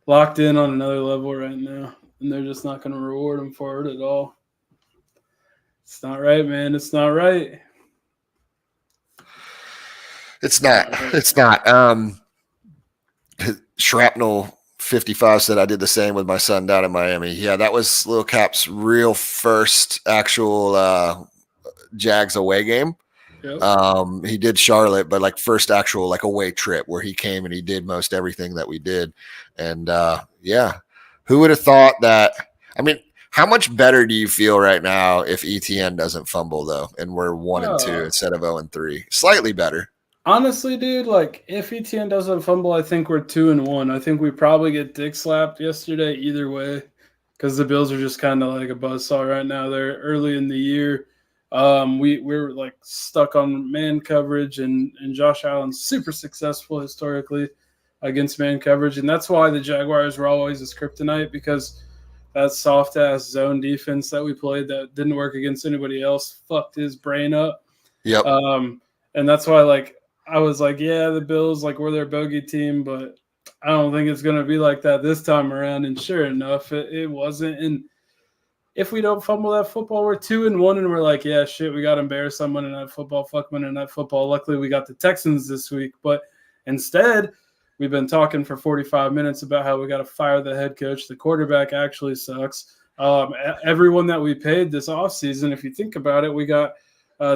locked in on another level right now. And they're just not going to reward him for it at all. It's not right, man. It's not right. It's not. It's not. Shrapnel 55 said I did the same with my son down in Miami. Yeah, that was Lil Cap's real first actual Jags away game. Yep. He did Charlotte, but like first actual like away trip where he came and he did most everything that we did. And yeah, who would have thought that? I mean, how much better do you feel right now if ETN doesn't fumble though, and we're 1-2 instead of 0-3? Slightly better. Honestly, dude, like if ETN doesn't fumble, I think we're 2-1. I think we probably get dick slapped yesterday either way, because the Bills are just kind of like a buzzsaw right now. They're early in the year. We're like stuck on man coverage, and Josh Allen's super successful historically against man coverage, and that's why the Jaguars were always his kryptonite, because that soft ass zone defense that we played that didn't work against anybody else fucked his brain up. Yep. And that's why like I was like, yeah, the Bills, like, we're their bogey team, but I don't think it's going to be like that this time around. And sure enough, it wasn't. And if we don't fumble that football, we're 2-1, and we're like, yeah, shit, we got to embarrass on Monday Night Football. Fuck Monday Night Football. Luckily, we got the Texans this week. But instead, we've been talking for 45 minutes about how we got to fire the head coach. The quarterback actually sucks. Everyone that we paid this offseason, if you think about it, we got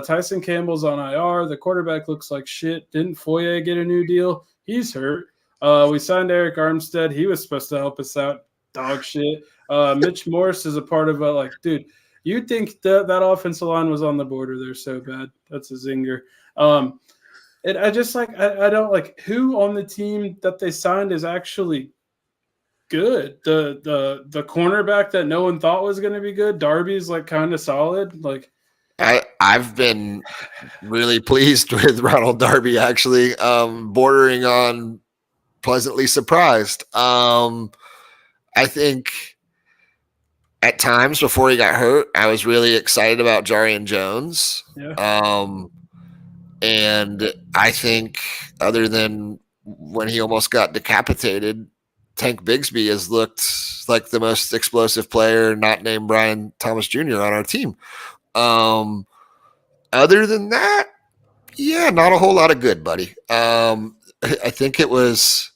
Tyson Campbell's on IR. The quarterback looks like shit. Didn't Foye get a new deal? He's hurt. We signed Eric Armstead. He was supposed to help us out. Dog shit. Mitch Morse is a part of like, dude, you'd think that offensive line was on the border. They're so bad. That's a zinger. I just like, I don't like who on the team that they signed is actually good. The cornerback that no one thought was going to be good, Darby's like kind of solid. Like, I've been really pleased with Ronald Darby, actually, bordering on pleasantly surprised. I think at times before he got hurt, I was really excited about Jarian Jones. Yeah. And I think other than when he almost got decapitated, Tank Bigsby has looked like the most explosive player not named Brian Thomas Jr. on our team. Other than that, yeah, not a whole lot of good, buddy. I think it was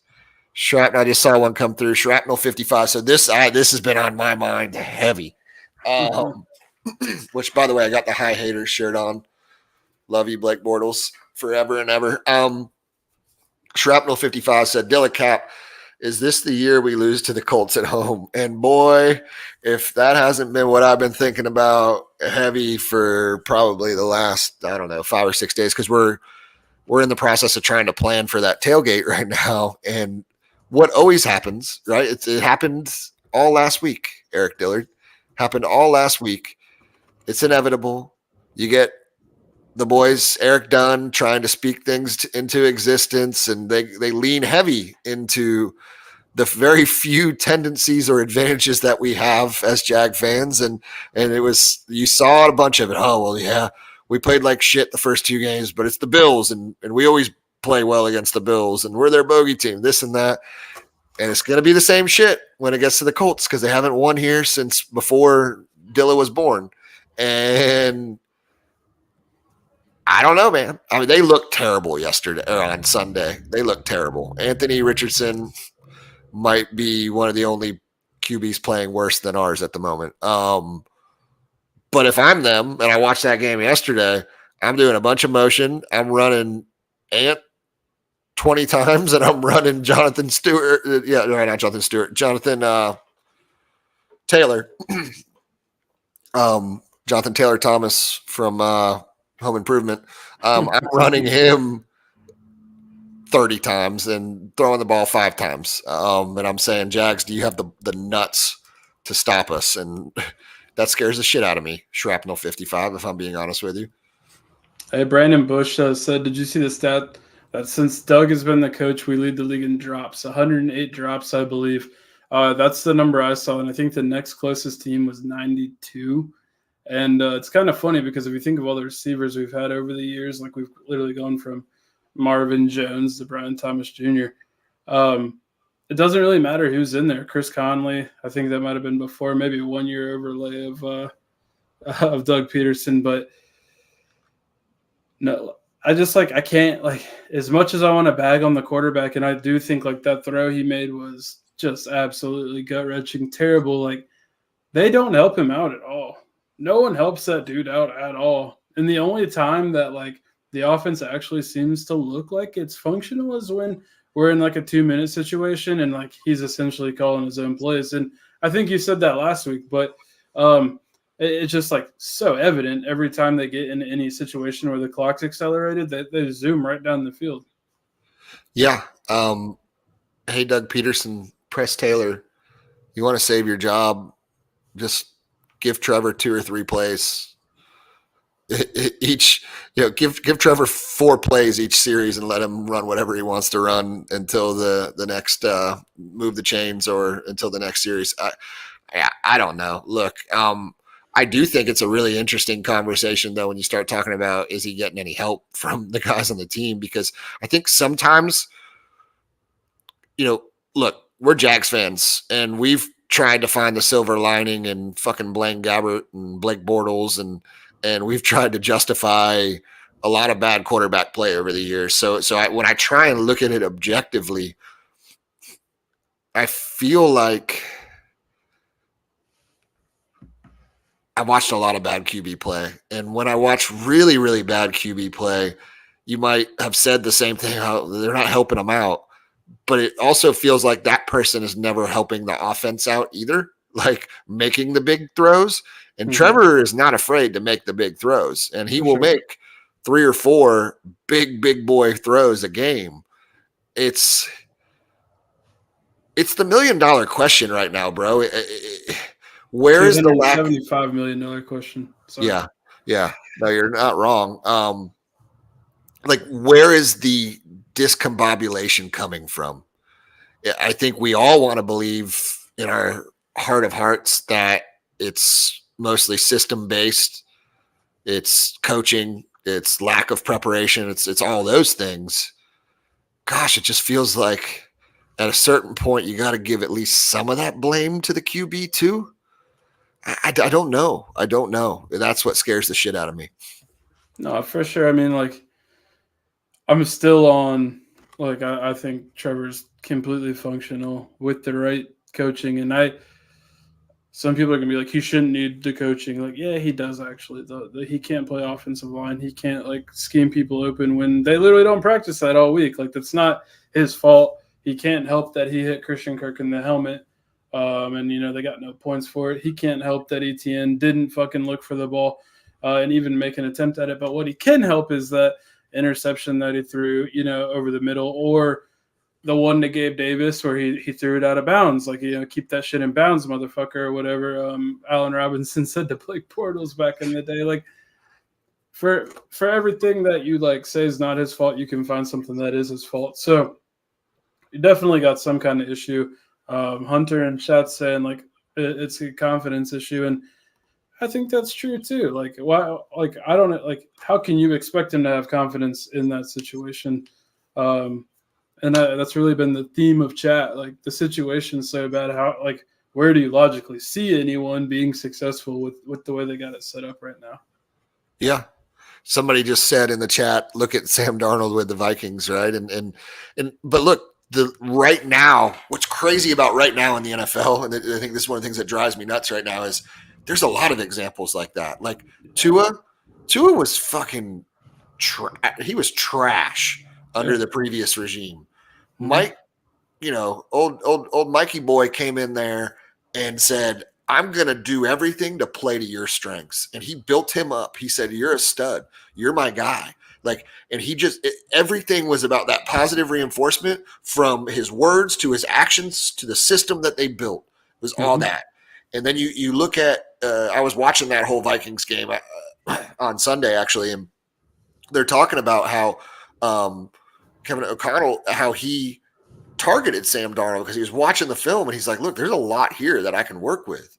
Shrapnel. I just saw one come through. Shrapnel 55. So this has been on my mind heavy. Which, by the way, I got the High Haters shirt on. Love you, Blake Bortles, forever and ever. Shrapnel 55 said, Dilla Cap, is this the year we lose to the Colts at home? And boy, if that hasn't been what I've been thinking about heavy for probably the last, 5 or 6 days, because we're in the process of trying to plan for that tailgate right now. And what always happens, right? It happened all last week, Eric Dillard. Happened all last week. It's inevitable. You get the boys, Eric Dunn, trying to speak things into existence, and they lean heavy into the very few tendencies or advantages that we have as Jag fans. And it was, you saw a bunch of it. Oh, well, yeah, we played like shit the first 2 games, but it's the Bills, and we always play well against the Bills, and we're their bogey team, this and that. And it's going to be the same shit when it gets to the Colts, because they haven't won here since before Dilla was born. And I don't know, man. I mean, they looked terrible yesterday or on Sunday. They looked terrible. Anthony Richardson might be one of the only QBs playing worse than ours at the moment. But if I'm them and I watched that game yesterday, I'm doing a bunch of motion. I'm running Ant 20 times and I'm running Jonathan Stewart. Yeah, no, not Jonathan Stewart. Jonathan Taylor. Jonathan Taylor Thomas from Home Improvement. I'm running him 30 times and throwing the ball 5 times. And I'm saying, Jags, do you have the nuts to stop us? And that scares the shit out of me. Shrapnel 55, if I'm being honest with you. Hey, Brandon Bush said, did you see the stat that since Doug has been the coach, we lead the league in drops, 108 drops, I believe. That's the number I saw, and I think the next closest team was 92. And it's kind of funny because if you think of all the receivers we've had over the years, like we've literally gone from Marvin Jones to Brian Thomas Jr., it doesn't really matter who's in there. Chris Conley, I think that might have been before, maybe a 1 year overlay of Doug Peterson, but no, I can't, like, as much as I want to bag on the quarterback, and I do think like that throw he made was just absolutely gut-wrenching, terrible. Like, they don't help him out at all. No one helps that dude out at all. And the only time that like the offense actually seems to look like it's functional is when we're in like a 2-minute situation and like he's essentially calling his own plays. And I think you said that last week, but it's just like so evident every time they get in any situation where the clock's accelerated that they zoom right down the field. Yeah. Hey, Doug Peterson, Press Taylor, you want to save your job, just give Trevor 2 or 3 plays each, give Trevor 4 plays each series and let him run whatever he wants to run until the next move the chains or until the next series. I don't know. Look, I do think it's a really interesting conversation, though, when you start talking about is he getting any help from the guys on the team? Because I think sometimes, look, we're Jags fans, and we've tried to find the silver lining in fucking Blaine Gabbert and Blake Bortles, and we've tried to justify a lot of bad quarterback play over the years. So when I try and look at it objectively, I feel like I watched a lot of bad QB play. And when I watch really, really bad QB play, you might have said the same thing, how they're not helping them out. But it also feels like that person is never helping the offense out either, like making the big throws. And Trevor is not afraid to make the big throws. And he will make 3 or 4 big boy throws a game. It's the $1 million question right now, bro. Where is the lack? $75 million question. Sorry. Yeah. No, you're not wrong. Like, where is the discombobulation coming from? I think we all want to believe in our heart of hearts that it's mostly system-based. It's coaching. It's lack of preparation. It's all those things. Gosh, it just feels like at a certain point you got to give at least some of that blame to the QB too. I don't know. I don't know. That's what scares the shit out of me. No, for sure. I mean, like, I'm still on, like, I think Trevor's completely functional with the right coaching. And some people are going to be like, he shouldn't need the coaching. Like, yeah, he does actually. He can't play offensive line. He can't, like, scheme people open when they literally don't practice that all week. Like, that's not his fault. He can't help that he hit Christian Kirk in the helmet. And, they got no points for it. He can't help that ETN didn't fucking look for the ball and even make an attempt at it. But what he can help is that interception that he threw, over the middle, or the one to Gabe Davis where he threw it out of bounds. Like, keep that shit in bounds, motherfucker, or whatever Allen Robinson said to Blake Bortles back in the day. Like, for everything that you, like, say is not his fault, you can find something that is his fault. So you definitely got some kind of issue. Hunter and chat saying, like, it's a confidence issue, and I think that's true too. Like, why? Like, I don't, like, how can you expect him to have confidence in that situation? And that's really been the theme of chat. Like, the situation's so bad. How, like, where do you logically see anyone being successful with the way they got it set up right now? Yeah. Somebody just said in the chat, look at Sam Darnold with the Vikings, right? But look, right now, what's crazy about right now in the NFL, and I think this is one of the things that drives me nuts right now, is there's a lot of examples like that. Like Tua was fucking he was trash under the previous regime. Mm-hmm. Mike, old Mikey boy came in there and said, I'm going to do everything to play to your strengths. And he built him up. He said, you're a stud. You're my guy. And everything was about that positive reinforcement from his words to his actions to the system that they built. It was all that. And then you look at, I was watching that whole Vikings game on Sunday, actually, and they're talking about how Kevin O'Connell, how he targeted Sam Darnold because he was watching the film and he's like, look, there's a lot here that I can work with.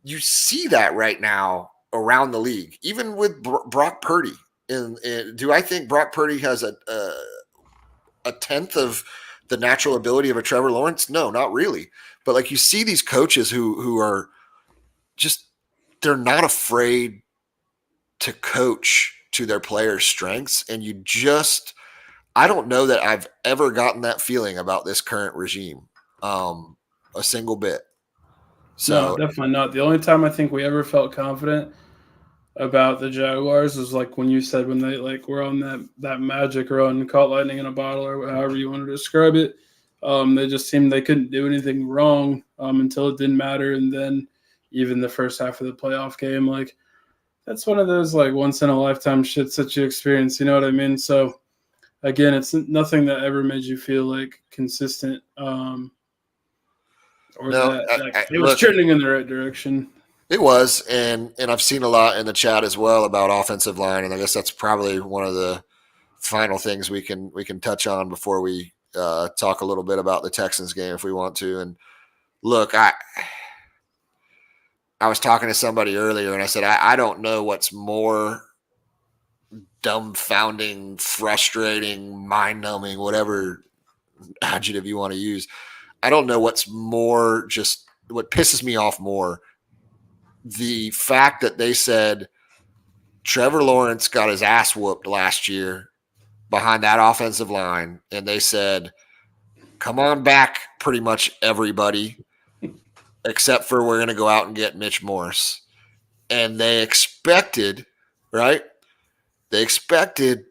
You see that right now around the league, even with Brock Purdy. And do I think Brock Purdy has a tenth of the natural ability of a Trevor Lawrence? No, not really. But like you see these coaches who are just, they're not afraid to coach to their players' strengths. And I don't know that I've ever gotten that feeling about this current regime, a single bit. So no, definitely not. The only time I think we ever felt confident about the Jaguars was like when you said when they were on that magic run, caught lightning in a bottle, or however you want to describe it. They just seemed they couldn't do anything wrong until it didn't matter, and then even the first half of the playoff game, that's one of those once in a lifetime shits that you experience. You know what I mean? So. Again, it's nothing that ever made you feel consistent, or it was trending in the right direction. It was, and I've seen a lot in the chat as well about offensive line, and I guess that's probably one of the final things we can touch on before we talk a little bit about the Texans game if we want to. And look, I was talking to somebody earlier, and I said I don't know what's more dumbfounding, frustrating, mind-numbing, whatever adjective you want to use. I don't know what's more, just what pisses me off more, the fact that they said Trevor Lawrence got his ass whooped last year behind that offensive line, and they said, come on back, pretty much everybody, except for we're going to go out and get Mitch Morse. And they expected, right? They expected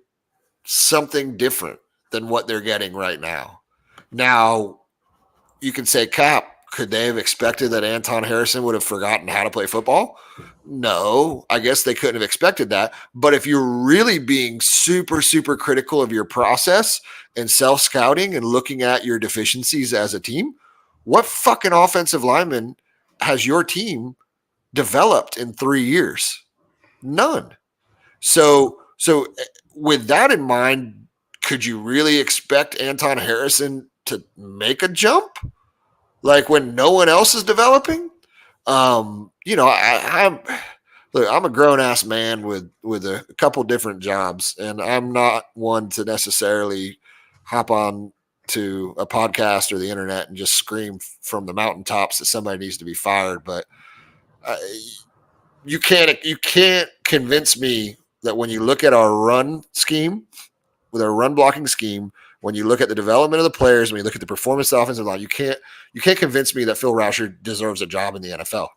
something different than what they're getting right now. Now, you can say, Cap, could they have expected that Anton Harrison would have forgotten how to play football? No, I guess they couldn't have expected that. But if you're really being super, super critical of your process and self-scouting and looking at your deficiencies as a team, what fucking offensive lineman has your team developed in 3 years? None. So with that in mind, could you really expect Anton Harrison to make a jump when no one else is developing? I'm a grown ass man with a couple different jobs, and I'm not one to necessarily hop on to a podcast or the internet and just scream from the mountaintops that somebody needs to be fired. But you can't convince me that when you look at our run scheme, with our run blocking scheme, when you look at the development of the players, when you look at the performance of the offensive line, you can't convince me that Phil Rauscher deserves a job in the NFL.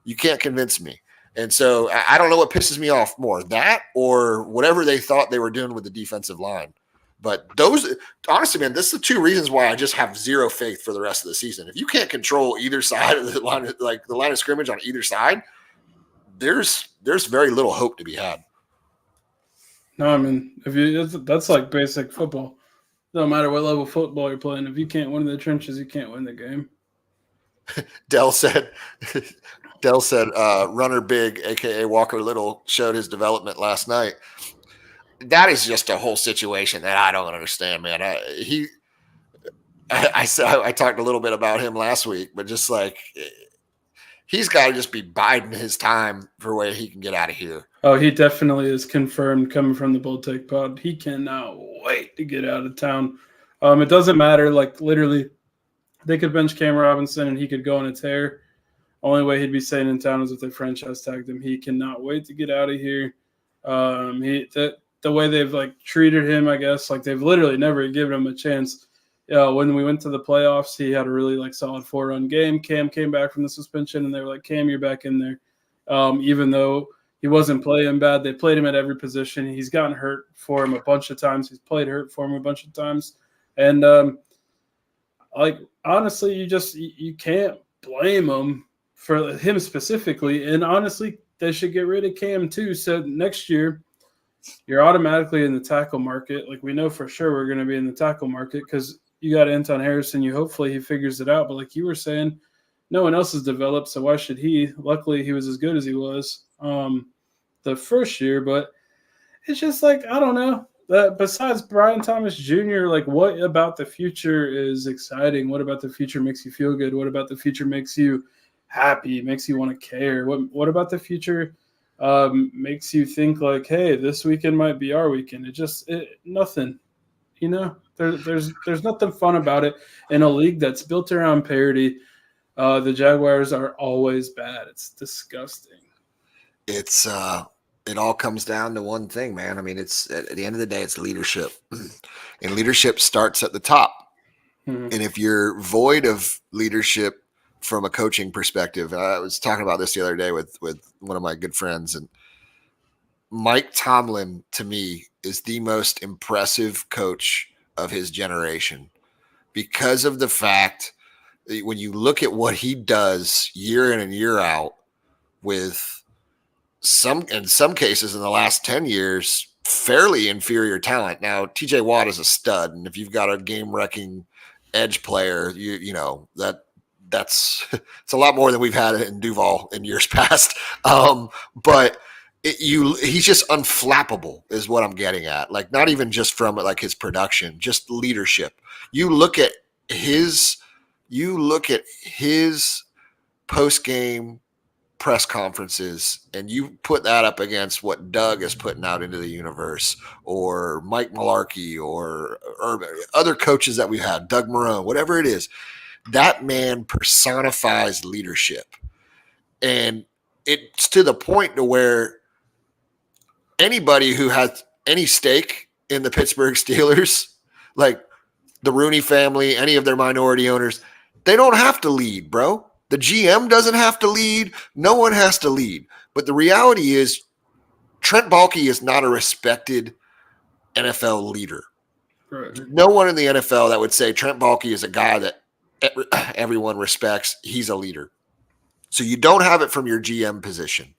You can't convince me. And so I don't know what pisses me off more, that or whatever they thought they were doing with the defensive line. But those, honestly, man, this is the two reasons why I just have zero faith for the rest of the season. If you can't control either side of the line, the line of scrimmage on either side, there's very little hope to be had. No, I mean, that's like basic football. No matter what level of football you're playing, if you can't win in the trenches, you can't win the game. Dell said, runner big, aka Walker Little, showed his development last night. That is just a whole situation that I don't understand, man. I talked a little bit about him last week, but just he's got to just be biding his time for where he can get out of here. Oh, he definitely is confirmed coming from the Bull Take Pod. He cannot wait to get out of town. It doesn't matter. Literally, they could bench Cam Robinson and he could go on a tear. Only way he'd be staying in town is if they franchise tagged him. He cannot wait to get out of here. The way they've treated him, I guess, they've literally never given him a chance. When we went to the playoffs, he had a really solid 4-run game. Cam came back from the suspension, and they were like, Cam, you're back in there. Even though He wasn't playing bad. They played him at every position. He's gotten hurt for him a bunch of times. He's played hurt for him a bunch of times. And honestly, you can't blame him for him specifically. And honestly, they should get rid of Cam too. So next year, you're automatically in the tackle market. Like, we know for sure we're going to be in the tackle market because you got Anton Harrison. Hopefully he figures it out. But like you were saying, no one else has developed, so why should he? Luckily, he was as good as he was the first year. But it's just like, I don't know. Besides Brian Thomas Jr., like, what about the future is exciting? What about the future makes you feel good? What about the future makes you happy, makes you want to care? What about the future makes you think like, hey, this weekend might be our weekend? Nothing. There's nothing fun about it in a league that's built around parity. The Jaguars are always bad. It's disgusting. It all comes down to one thing, man. I mean, it's at the end of the day, it's leadership, and leadership starts at the top. Mm-hmm. And if you're void of leadership from a coaching perspective, I was talking about this the other day with one of my good friends, and Mike Tomlin, to me, is the most impressive coach of his generation because of the fact that when you look at what he does year in and year out with in some cases in the last 10 years, fairly inferior talent. Now, TJ Watt is a stud. And if you've got a game wrecking edge player, that's it's a lot more than we've had in Duval in years past. But he's just unflappable is what I'm getting at. Like, not even just from like his production, just leadership. You look at his post game press conferences and you put that up against what Doug is putting out into the universe, or Mike Mularkey, or other coaches that we've had, Doug Marone, whatever it is, that man personifies leadership. And it's to the point to where anybody who has any stake in the Pittsburgh Steelers, like the Rooney family, any of their minority owners, they don't have to lead, bro. The GM doesn't have to lead. No one has to lead. But the reality is Trent Baalke is not a respected NFL leader. Right. No one in the NFL that would say Trent Baalke is a guy that everyone respects. He's a leader. So you don't have it from your GM position.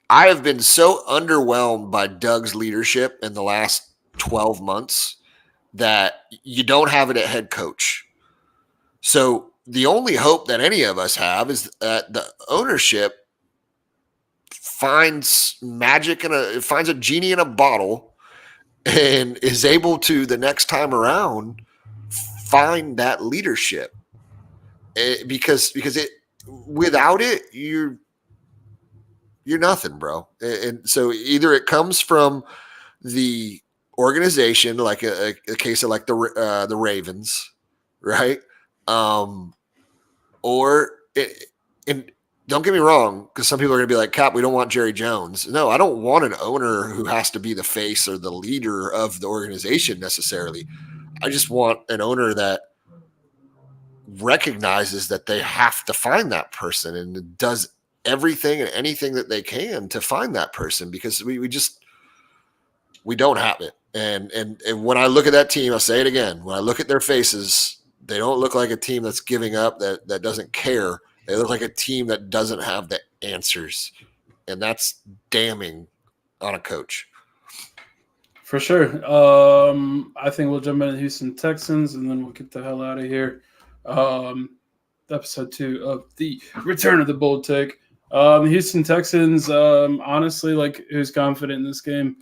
I have been so underwhelmed by Doug's leadership in the last 12 months that you don't have it at head coach. So the only hope that any of us have is that the ownership finds finds a genie in a bottle and is able to, the next time around, find that leadership. Because without it, you're nothing, bro. And so either it comes from the organization, like a case of like the Ravens, right? And don't get me wrong, because some people are going to be like, Cap, we don't want Jerry Jones. No, I don't want an owner who has to be the face or the leader of the organization necessarily. I just want an owner that recognizes that they have to find that person and does everything and anything that they can to find that person, because we don't have it. And when I look at that team, I'll say it again, when I look at their faces, they don't look like a team that's giving up, that doesn't care. They look like a team that doesn't have the answers. And that's damning on a coach. For sure. I think we'll jump into Houston Texans, and then we'll get the hell out of here. Episode 2 of the Return of the Bold Take. Houston Texans, honestly, like, who's confident in this game?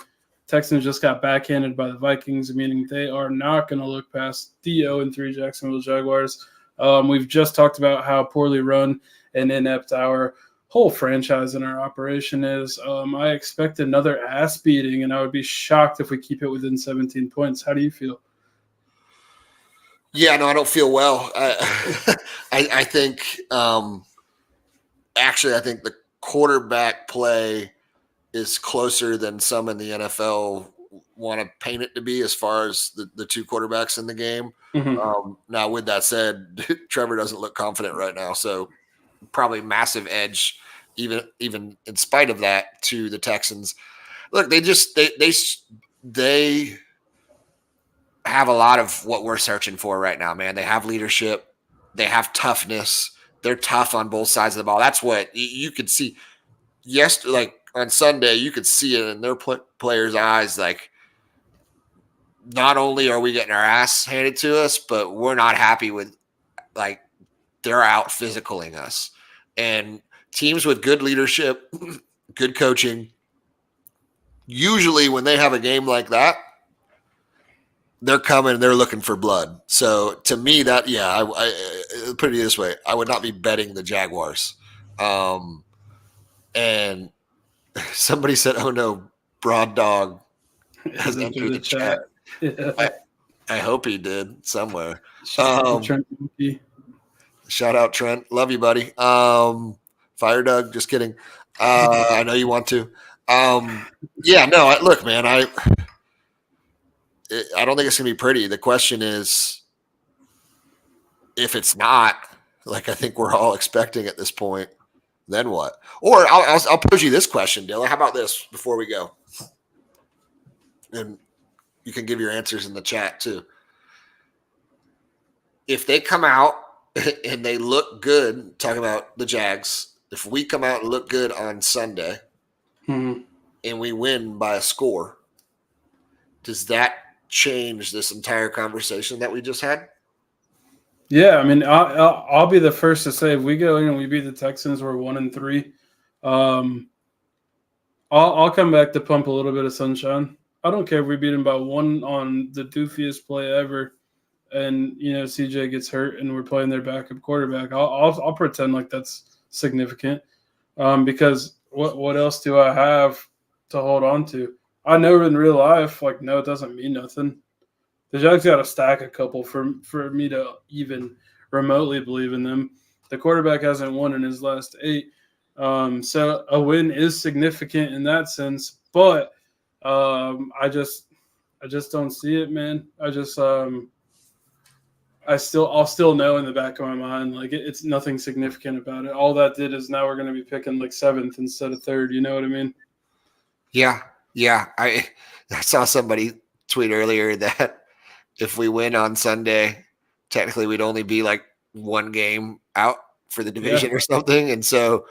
Texans just got backhanded by the Vikings, meaning they are not going to look past the 0-3 Jacksonville Jaguars. We've just talked about how poorly run and inept our whole franchise and our operation is. I expect another ass beating, and I would be shocked if we keep it within 17 points. How do you feel? Yeah, no, I don't feel well. I think actually, I think the quarterback play is closer than some in the NFL want to paint it to be, as far as the two quarterbacks in the game. Mm-hmm. Now, with that said, Trevor doesn't look confident right now, so probably massive edge even in spite of that, to the Texans. Look, they have a lot of what we're searching for right now, man. They have leadership. They have toughness. They're tough on both sides of the ball. That's what you could see. Yes, like on Sunday, you could see it in their players' eyes. Like, not only are we getting our ass handed to us, but we're not happy with, like, they're out physicaling us. And teams with good leadership, good coaching, usually when they have a game like that, they're coming, they're looking for blood. So to me, that, I put it this way, I would not be betting the Jaguars. And somebody said, "Oh no, Broad Dog has entered the chat." Yeah. I hope he did somewhere. Trent. Shout out Trent, love you, buddy. Fire Doug, just kidding. I know you want to. Look, man, I don't think it's gonna be pretty. The question is, if it's not, like I think we're all expecting at this point, then what? Or I'll pose you this question, Dylan. How about this before we go? And you can give your answers in the chat too. If they come out and they look good, talking about the Jags, if we come out and look good on Sunday and we win by a score, does that change this entire conversation that we just had? Yeah, I mean, I'll be the first to say if we go in and we beat the Texans, we're 1-3. I'll come back to pump a little bit of sunshine. I don't care if we beat them by one on the doofiest play ever, and CJ gets hurt and we're playing their backup quarterback. I'll pretend like that's significant, because what else do I have to hold on to? I know in real life, like, no, it doesn't mean nothing. The Jags got to stack a couple for me to even remotely believe in them. The quarterback hasn't won in his last 8. So a win is significant in that sense. But I just don't see it, man. I'll still know in the back of my mind, like, it's nothing significant about it. All that did is now we're going to be picking like 7th instead of 3rd. You know what I mean? Yeah. I saw somebody tweet earlier that if we win on Sunday, technically we'd only be like one game out for the division or something. And so,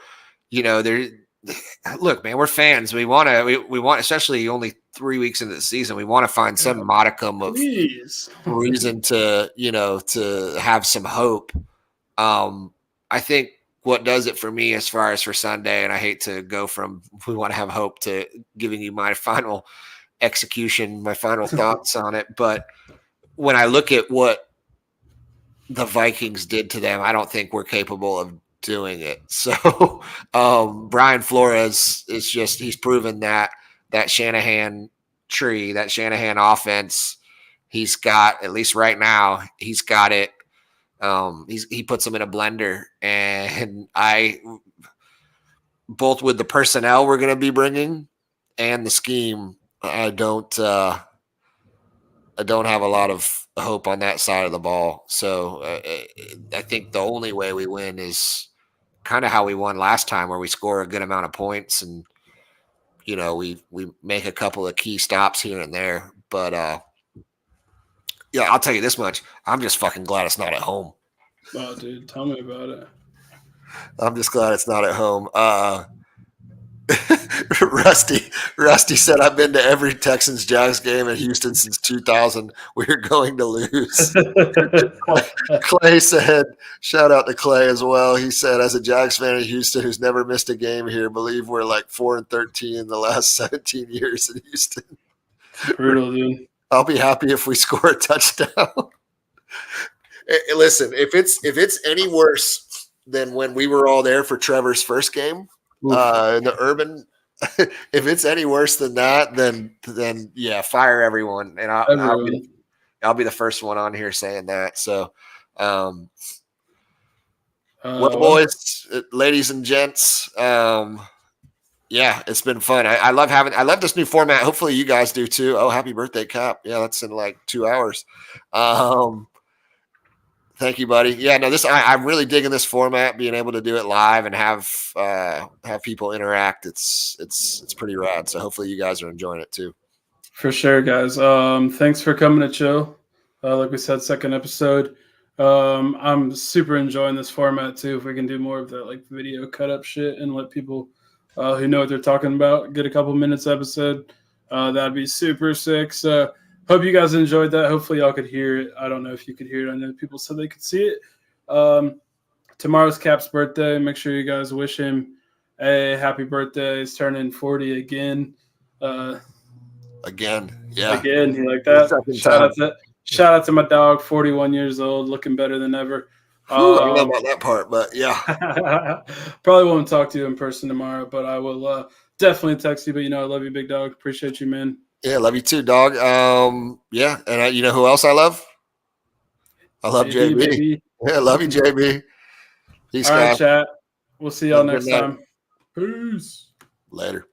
look, man, we're fans. We want, especially only 3 weeks into the season, we want to find some modicum of reason to, to have some hope. I think what does it for me as far as for Sunday, and I hate to go from we want to have hope to giving you my final execution, my final thoughts on it. But when I look at what the Vikings did to them, I don't think we're capable of doing it. So Brian Flores is he's proven that Shanahan tree, that Shanahan offense, he's got, at least right now, he's got it. He puts them in a blender, and both with the personnel we're going to be bringing and the scheme, I don't have a lot of hope on that side of the ball. So I think the only way we win is kind of how we won last time, where we score a good amount of points and, we make a couple of key stops here and there. But I'll tell you this much. I'm just fucking glad it's not at home. Oh, dude, tell me about it. I'm just glad it's not at home. Rusty said, "I've been to every Texans Jags game in Houston since 2000. We're going to lose." Clay said, shout out to Clay as well. He said, "As a Jags fan in Houston who's never missed a game here, believe we're like 4-13 in the last 17 years in Houston." Brutal, dude. I'll be happy if we score a touchdown. Listen, if it's any worse than when we were all there for Trevor's first game in the Urban, if it's any worse than that, then fire everyone, and I'll be the first one on here saying that. So, well, boys, ladies and gents, it's been fun. I love this new format. Hopefully you guys do too. Oh, happy birthday, Cap. Yeah, that's in like 2 hours. Thank you, buddy. Yeah, no, I'm really digging this format, being able to do it live and have people interact. It's pretty rad. So hopefully you guys are enjoying it too. For sure, guys. Thanks for coming to chill. Like we said, second episode. I'm super enjoying this format too. If we can do more of that like video cut up shit and let people who know what they're talking about get a couple minutes episode, that'd be super sick. So hope you guys enjoyed that. Hopefully y'all could hear it. I don't know if you could hear it. I know people said they could see it. Tomorrow's Cap's birthday. Make sure you guys wish him a happy birthday. He's turning 40 again. Again, yeah. Again, you like that? Shout out to my dog, 41 years old, looking better than ever. I don't know about that part, but yeah. Probably won't talk to you in person tomorrow, but I will definitely text you. But I love you, big dog. Appreciate you, man. Yeah, love you too, dog. Yeah, and you know who else I love? I love JB. Baby. Yeah, love you, JB. Peace, All right, guys. chat. We'll see y'all Have a next good night. time. Peace. Later.